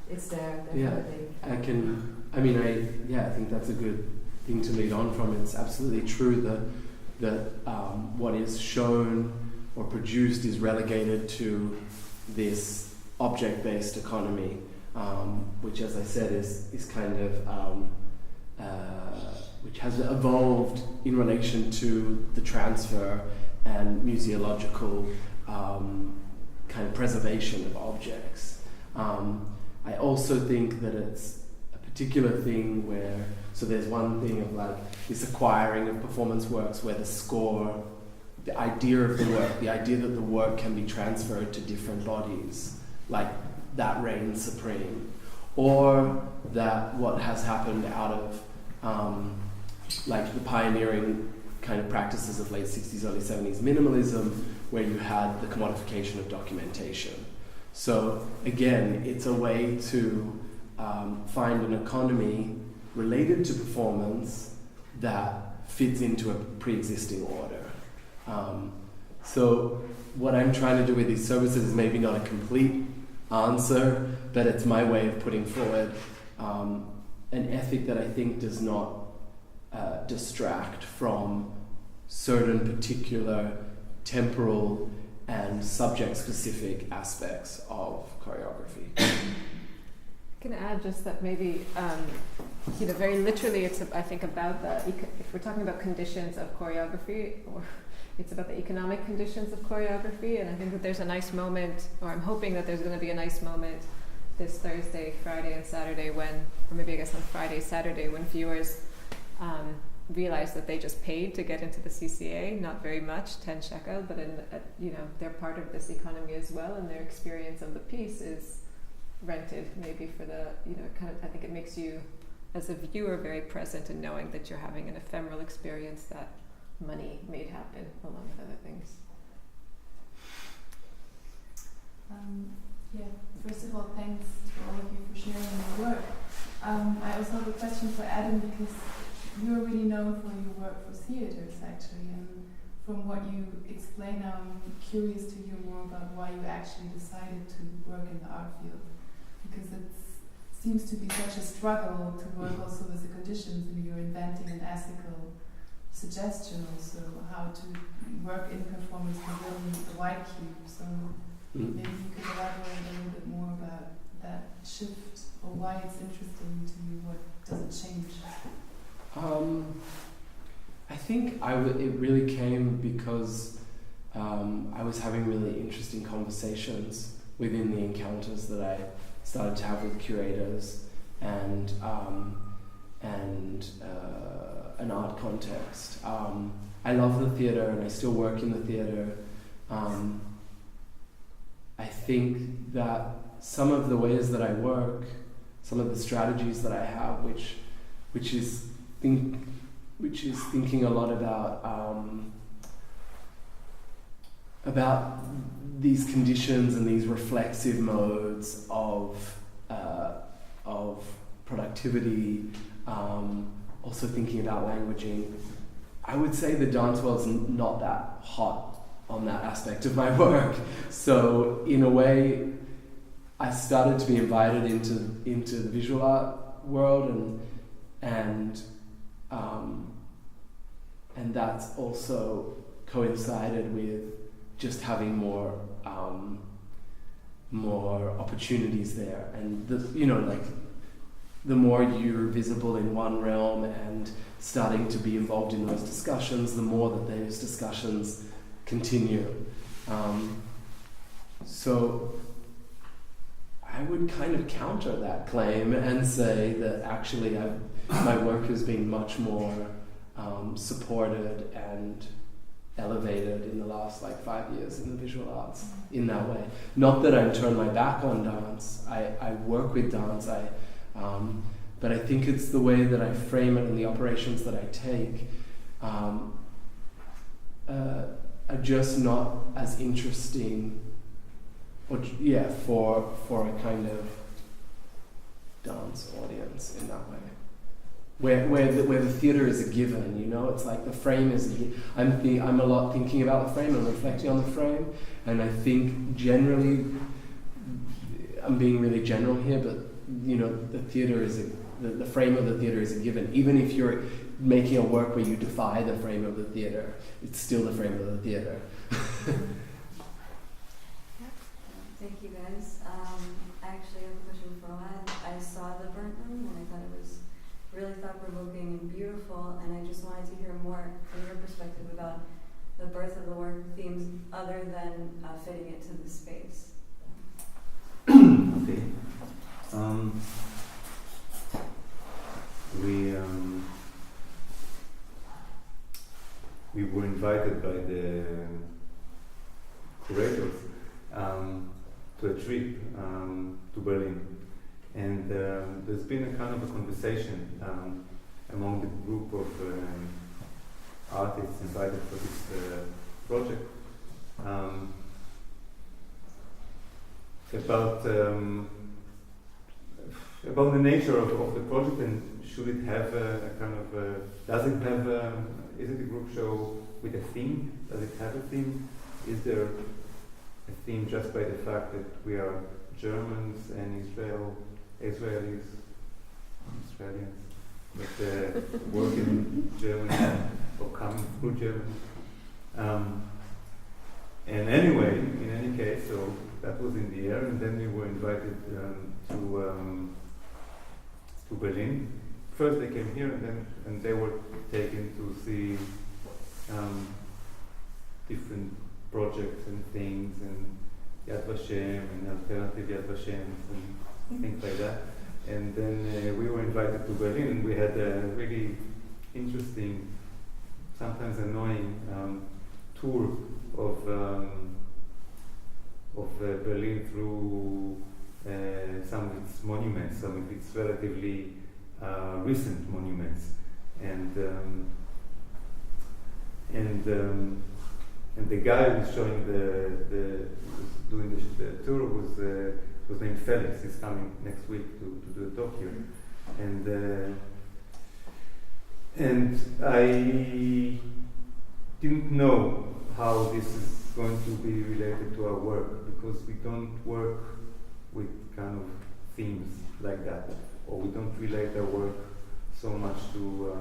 it's there. Definitely. I think that's a good thing to lead on from. It's absolutely true that what is shown or produced is relegated to this object-based economy, which, as I said, is kind of which has evolved in relation to the transfer and museological kind of preservation of objects. I also think that it's a particular thing where, so there's one thing of like this acquiring of performance works where the score, the idea of the work, the idea that the work can be transferred to different bodies, like that reigns supreme. Or that what has happened out of like the pioneering kind of practices of late 60s, early 70s minimalism, where you had the commodification of documentation. So again, it's a way to find an economy related to performance that fits into a pre-existing order. So what I'm trying to do with these services is maybe not a complete answer, but it's my way of putting forward an ethic that I think does not distract from certain particular temporal and subject-specific aspects of choreography. Can I add just that maybe, very literally, it's I think about if we're talking about conditions of choreography, or it's about the economic conditions of choreography, and I think that there's a nice moment, or I'm hoping that there's going to be a nice moment this Thursday, Friday, and Saturday when, or maybe I guess on Friday, Saturday, when viewers realize that they just paid to get into the CCA, not very much, 10 shekel, but they're part of this economy as well, and their experience of the piece is rented maybe for the, I think it makes you as a viewer very present in knowing that you're having an ephemeral experience that money made happen along with other things. First of all, thanks to all of you for sharing your work. I also have a question for Adam, because you're really known for your work for theaters, actually, and from what you explain now, I'm curious to hear more about why you actually decided to work in the art field, because it seems to be such a struggle to work also with the conditions, and you're inventing an ethical suggestion also how to work in performance within the white cube. So maybe you could elaborate a little bit more about that shift, or why it's interesting to you. What does it change? I think it really came because I was having really interesting conversations within the encounters that I started to have with curators and an art context. I love the theatre and I still work in the theatre. I think that some of the ways that I work, some of the strategies that I have, which is thinking a lot about these conditions and these reflexive modes of productivity, also thinking about languaging. I would say the dance world's not that hot on that aspect of my work. So in a way, I started to be invited into the visual art world, and that's also coincided with just having more opportunities there, and the more you're visible in one realm and starting to be involved in those discussions, the more that those discussions continue. So I would kind of counter that claim and say that actually my work has been much more supported and elevated in the last 5 years in the visual arts in that way. Not that I've turned my back on dance. I work with dance, but I think it's the way that I frame it and the operations that I take are just not as interesting for a kind of dance audience in that way. Where the theatre is a given, it's like the frame is I'm a lot thinking about the frame and reflecting on the frame, and I think generally, I'm being really general here, but the theatre is the frame of the theatre is a given. Even if you're making a work where you defy the frame of the theatre, it's still the frame of the theatre. Thank you guys. I actually have a question for Ohad. I saw the burnt room and I thought it was really thought-provoking and beautiful, and I just wanted to hear more from your perspective about the birth of the work themes other than fitting it to the space. Okay. We were invited by the curators to a trip to Berlin, and there's been a kind of a conversation among the group of artists invited for this project about the nature of the project, and should it have a kind of does it have is it a group show with a theme? Does it have a theme? Is there a theme just by the fact that we are Germans and Israelis, Australians, that work in Germany or coming through Germany? And anyway, in any case, so that was in the air, and then we were invited to Berlin. First they came here, and they were taken to see different projects and things, and Yad Vashem and alternative Yad Vashems and things like that. And then we were invited to Berlin, and we had a really interesting, sometimes annoying tour of Berlin through some of its monuments, some of its relatively recent monuments, and the guy who was showing doing the tour was named Felix. He's coming next week to do a talk here, and I didn't know how this is going to be related to our work, because we don't work with kind of themes like that, or we don't relate our work so much to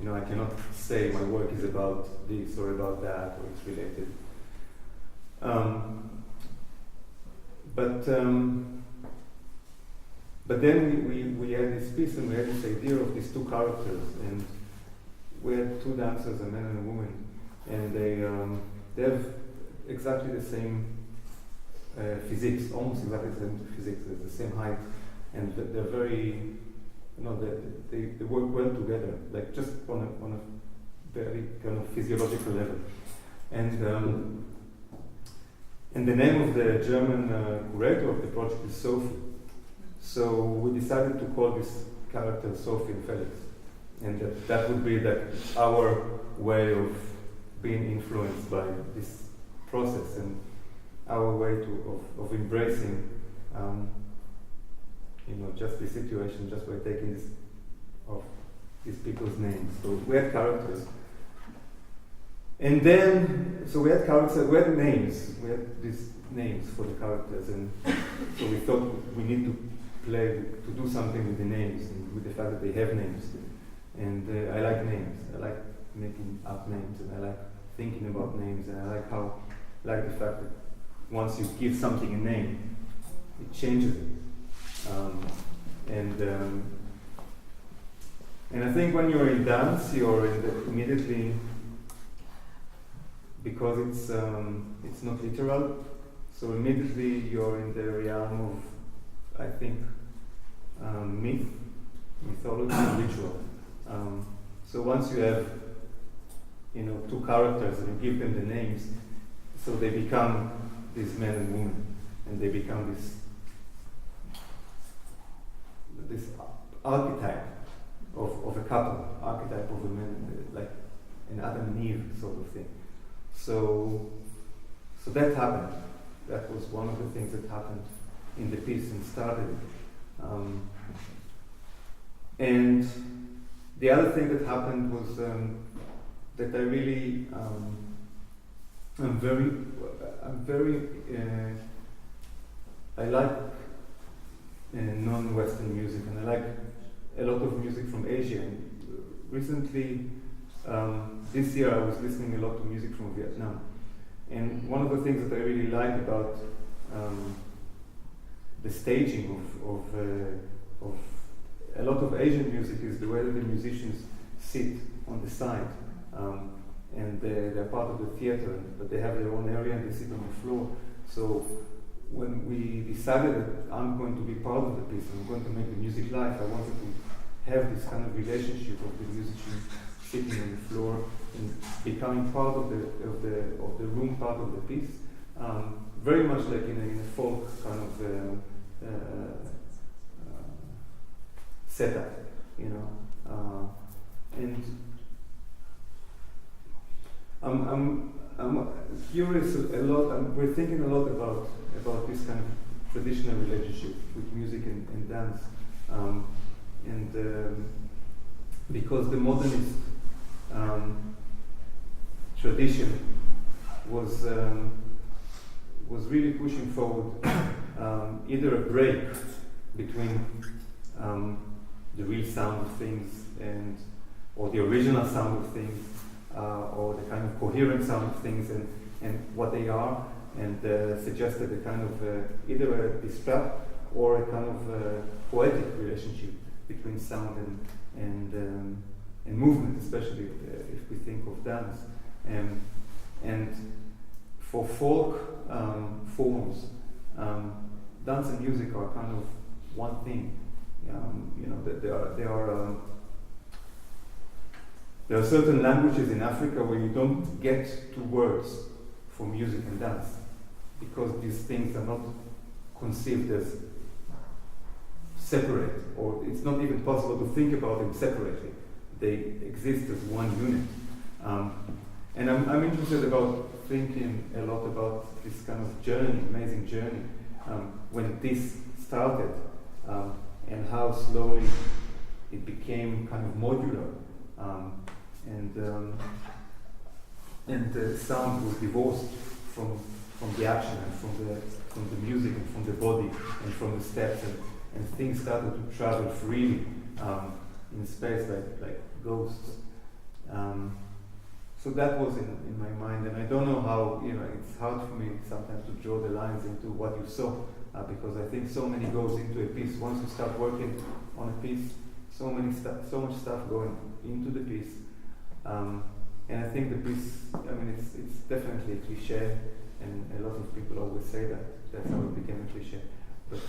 I cannot say my work is about this or about that, or it's related. But then we had this piece, and we had this idea of these two characters, and we had two dancers, a man and a woman, and they have exactly the same physiques, almost exactly the same physiques, they're the same height, and they're very, they work well together, like just on a very kind of physiological level. And the name of the German curator of the project is Sophie. So we decided to call this character Sophie and Felix, and that would be like our way of being influenced by this process and our way of embracing, just the situation, just by taking these people's names. So we had characters. And then, so we had characters, we had names, we had these names for the characters, and so we thought we need to do something with the names, and with the fact that they have names. And I like names, I like making up names, and I like thinking about names, and I like the fact that once you give something a name, it changes it. And I think when you're in dance, you're immediately, because it's not literal, so immediately you're in the realm of, I think, mythology, and ritual. So once you have, two characters and you give them the names, so they become these men and women, and they become this archetype of a couple, archetype of a man, like an Adam and Eve sort of thing. So that happened. That was one of the things that happened in the piece and started it. And the other thing that happened was that I really, I like non-Western music, and I like a lot of music from Asia. And recently, this year, I was listening a lot to music from Vietnam. And one of the things that I really like about the staging of a lot of Asian music is the way that the musicians sit on the side. And they're part of the theater, but they have their own area and they sit on the floor. So when we decided that I'm going to be part of the piece, I'm going to make the music live, I wanted to have this kind of relationship of the musician sitting on the floor and becoming part of the room, part of the piece. Very much like in a folk kind of setup, and I'm curious a lot. We're thinking a lot about this kind of traditional relationship with music and dance, because the modernist tradition was really pushing forward either a break between the real sound of things or the original sound of things, or the kind of coherent sound of things and what they are, and suggested a kind of either a distract or a kind of poetic relationship between sound and movement, especially if we think of dance. And for folk forms, dance and music are kind of one thing. There are certain languages in Africa where you don't get two words for music and dance, because these things are not conceived as separate, or it's not even possible to think about them separately. They exist as one unit. And I'm interested about thinking a lot about this kind of journey, amazing journey, when this started, and how slowly it became kind of modular, and the sound was divorced from the action and from the music and from the body and from the steps, and things started to travel freely in space like ghosts. So that was in my mind, and I don't know how, it's hard for me sometimes to draw the lines into what you saw, because I think so many goes into a piece. Once you start working on a piece, so much stuff going into the piece. And I think the piece, I mean, it's definitely a cliche, and a lot of people always say that. That's how it became a cliche. But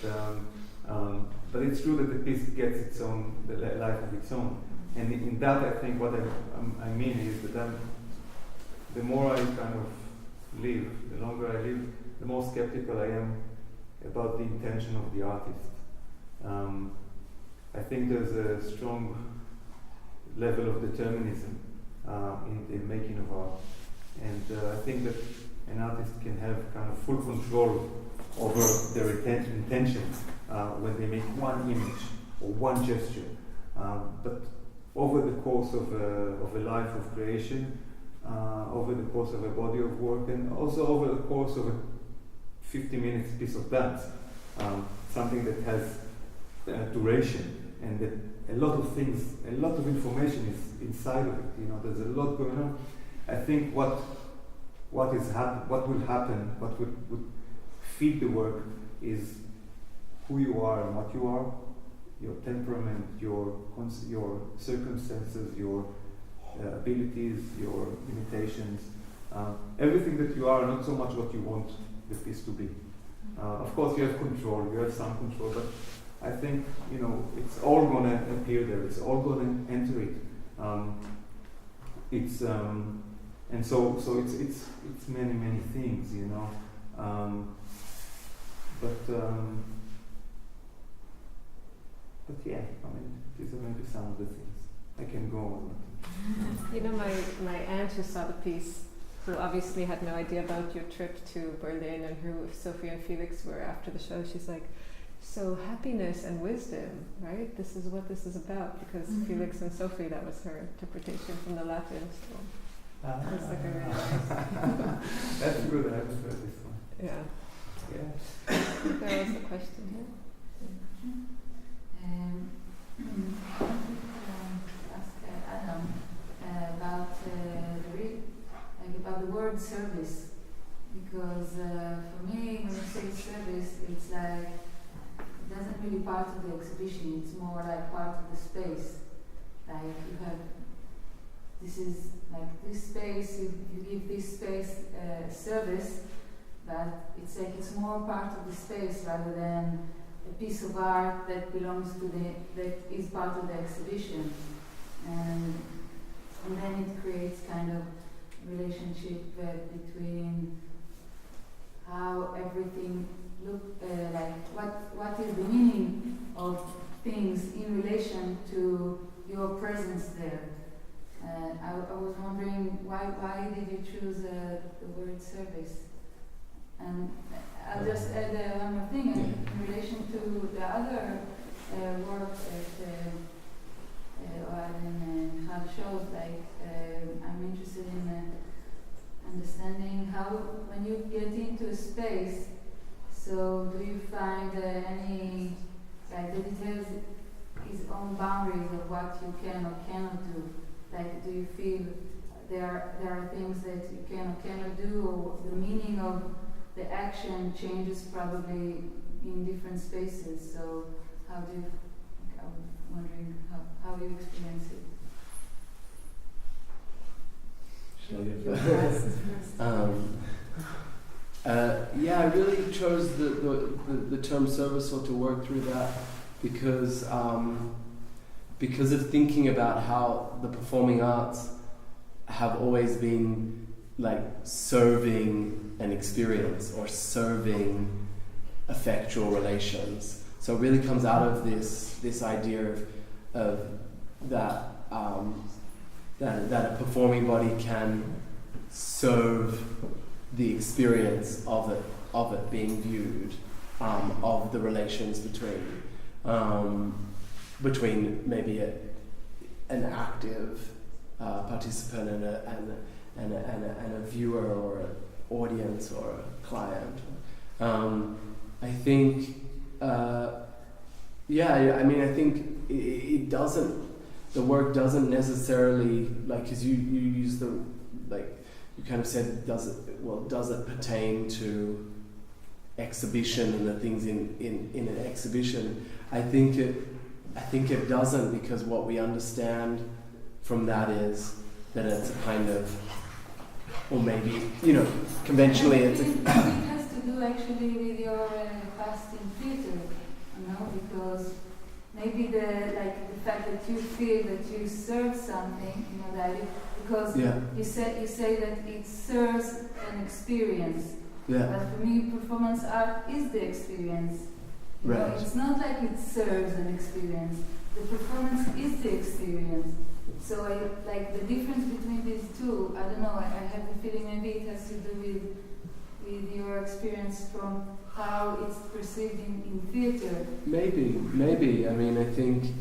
it's true that the piece gets its own life of its own. And in that, I think what I mean is that the more I kind of live, the longer I live, the more skeptical I am about the intention of the artist. I think there's a strong level of determinism in the making of art. And I think that an artist can have kind of full control over their intention when they make one image or one gesture. But over the course of a life of creation, over the course of a body of work, and also over the course of a 50 minutes piece of dance, something that has duration, and that a lot of things, a lot of information is inside of it. You know, there's a lot going on. I think what will happen, what would feed the work is who you are and what you are, your temperament, your circumstances, your abilities, your limitations, everything that you are, not so much what you want the piece to be. Of course, you have control, you have some control, but I think, you know, it's all going to appear there. It's all going to enter it. And so it's many things, you know. But yeah, I mean, these are maybe some of the things. I can go on. You know, my aunt who saw the piece, who obviously had no idea about your trip to Berlin and who Sophie and Felix were after the show, she's like, so happiness and wisdom, right? This is what this is about, because Felix and Sophie, that was her interpretation from the Latin. So it's like a really nice. That's good, I haven't heard this one. Yeah. Yeah. There was a question here. Ask Adam about about the word service, because for me, when you say service, it's like it doesn't really part of the exhibition. It's more like part of the space. Like you have, this is like this space. You give this space service, but it's like it's more part of the space rather than a piece of art that belongs to that is part of the exhibition, and then it creates kind of relationship between how everything like what is the meaning of things in relation to your presence there. I was wondering why did you choose the word service? And I'll just add one more thing in relation to the other work that Ohad and Michal showed. Like I'm interested in understanding how, when you get into a space, so do you find any, like that it has its own boundaries of what you can or cannot do? Like, do you feel there are things that you can or cannot do, or the meaning of the action changes probably in different spaces? So how do you, I'm wondering how you experience it. Yeah, I really chose the term service or to work through that because of thinking about how the performing arts have always been like serving an experience or serving affectual relations. So it really comes out of this idea of that a performing body can serve the experience of it being viewed, of the relations between maybe an active participant and a viewer or an audience or a client. I think, I think it doesn't. The work doesn't necessarily, like, because you use the, like, you kind of said, does it pertain to exhibition and the things in an exhibition? I think it doesn't, because what we understand from that is it's a kind of, or maybe, conventionally it's it has to do actually with your past in theater, because maybe the fact that you feel that you serve something, because you say that it serves an experience. Yeah. But for me, performance art is the experience. Right. It's not like it serves an experience. The performance is the experience. So the difference between these two, I don't know, I have the feeling maybe it has to do with your experience from how it's perceived in theater. Maybe. I mean, I think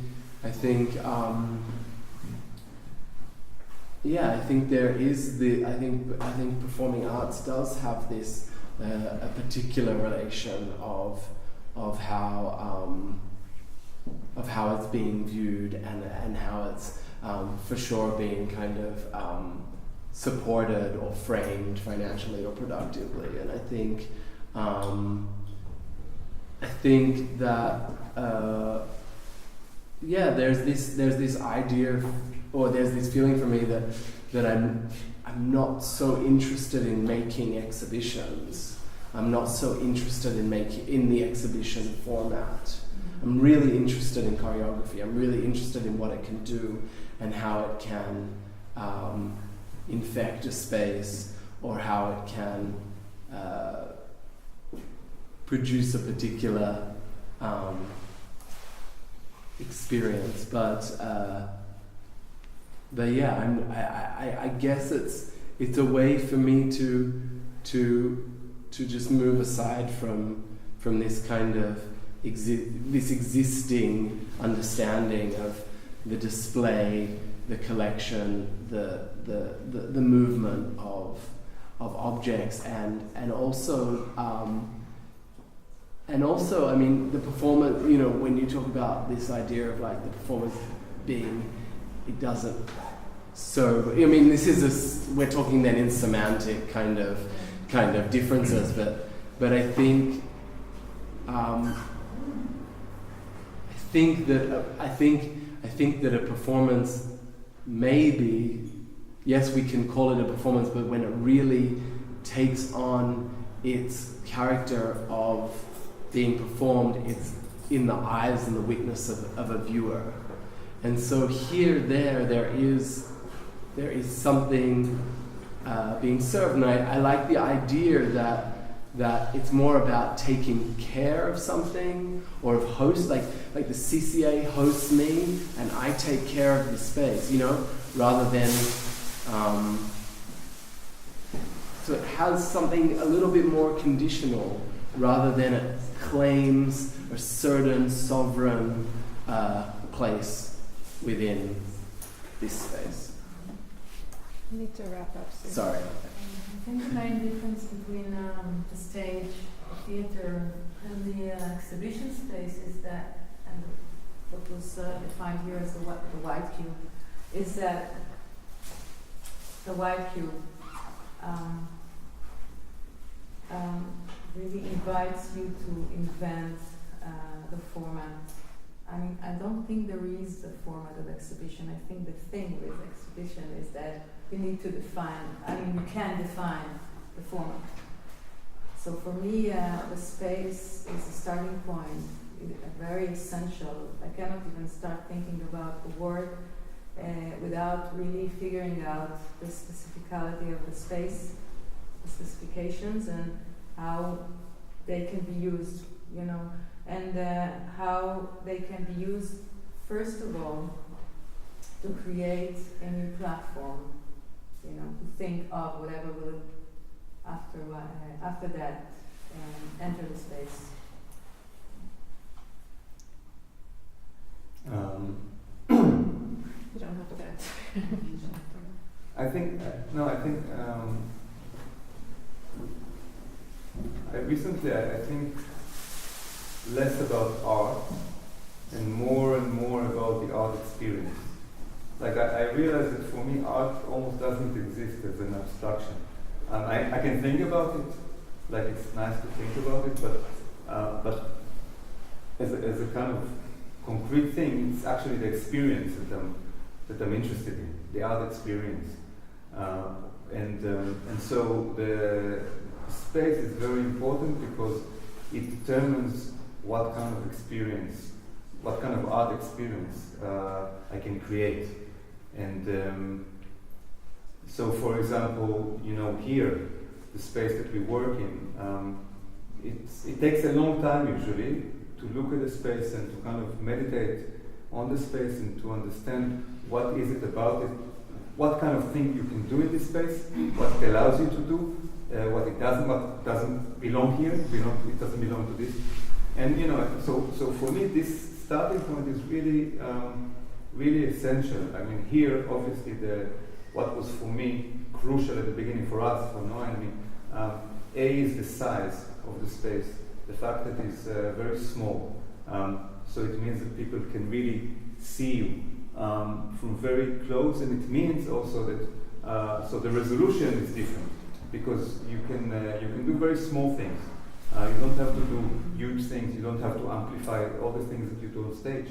there is I think performing arts does have this a particular relation of how it's being viewed and how it's for sure being kind of supported or framed financially or productively. And I think that there's this idea or there's this feeling for me that I'm not so interested in making exhibitions. I'm not so interested in the exhibition format. I'm really interested in choreography. I'm really interested in what it can do and how it can infect a space or how it can produce a particular experience. But I guess it's a way for me to just move aside from this kind of this existing understanding of the display, the collection, the movement of objects, and also I mean the performance. When you talk about this idea of the performance being, it doesn't serve. I mean, we're talking then in semantic kind of differences, but I think that a performance maybe, yes, we can call it a performance, but when it really takes on its character of being performed, it's in the eyes and the witness of a viewer. And so there is something being served, and I like the idea that it's more about taking care of something, or of host, like the CCA hosts me and I take care of the space, rather than so it has something a little bit more conditional rather than it claims a certain sovereign place within this space. We need to wrap up soon. Sorry. I think the main difference between the stage, the theater, and the exhibition space is that, and what was defined here as the white cube, is that the white cube really invites you to invent the format. I mean, I don't think there is a format of exhibition. I think the thing with exhibition is that you need to define, you can define the format. So for me, the space is a starting point, very essential. I cannot even start thinking about the work without really figuring out the specificality of the space, the specifications, and how they can be used, and how they can be used, first of all, to create a new platform, to think of whatever will after that enter the space. You don't have to answer. I think I think less about art and more about the art experience. I realize that for me, art almost doesn't exist as an abstraction. I can think about it, it's nice to think about it, but as a kind of concrete thing, it's actually the experience that that I'm interested in, the art experience. And so the space is very important because it determines what kind of experience, what kind of art experience I can create. And so, for example, here, the space that we work in, it takes a long time usually to look at the space and to kind of meditate on the space and to understand what is it about it, what kind of thing you can do in this space, what it allows you to do, what doesn't belong here, it doesn't belong to this. And so for me this starting point is really really essential. I mean, here obviously what was for me crucial at the beginning, for us, for Noah and me, A is the size of the space, the fact that it's very small. So it means that people can really see you from very close, and it means also that so the resolution is different because you can do very small things. You don't have to do huge things. You don't have to amplify all the things that you do on stage.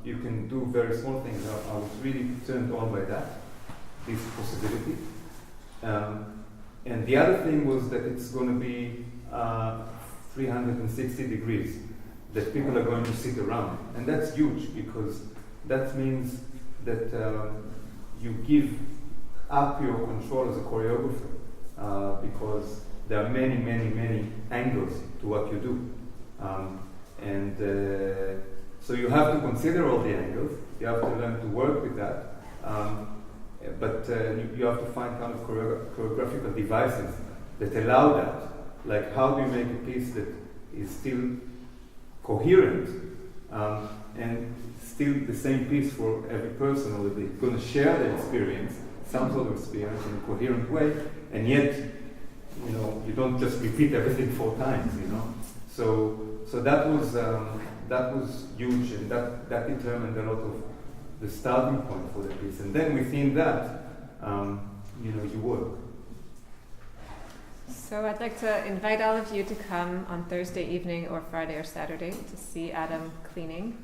You can do very small things. I was really turned on by that, this possibility. And the other thing was that it's going to be 360 degrees, that people are going to sit around. And that's huge because that means that you give up your control as a choreographer because there are many, many, many angles to what you do. So you have to consider all the angles. You have to learn to work with that. But you have to find kind of choreographical devices that allow that. Like, how do you make a piece that is still coherent and still the same piece for every person, or they're going to share the experience, some sort of experience in a coherent way, and yet, you don't just repeat everything 4 times, So that was huge, and that determined a lot of the starting point for the piece. And then within that, you work. So I'd like to invite all of you to come on Thursday evening or Friday or Saturday to see Adam cleaning.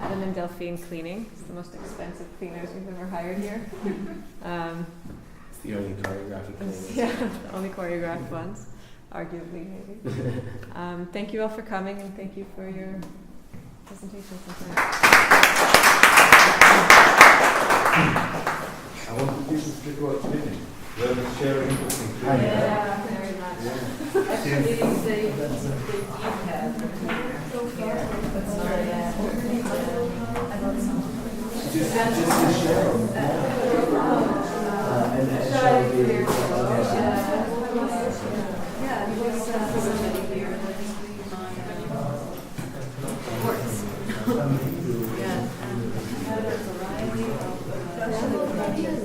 Adam and Delphine cleaning. It's the most expensive cleaners we've ever hired here. It's the only choreographic cleaners. Yeah, the only choreographed ones, arguably maybe. Thank you all for coming, and thank you for your presentations and time. I want to teach this little cleaning. Where we share interesting things. Yeah, very much. Yeah. Actually, it's a Just to share. And shall we? Yeah, he was somebody here. Works. yeah, and had a variety of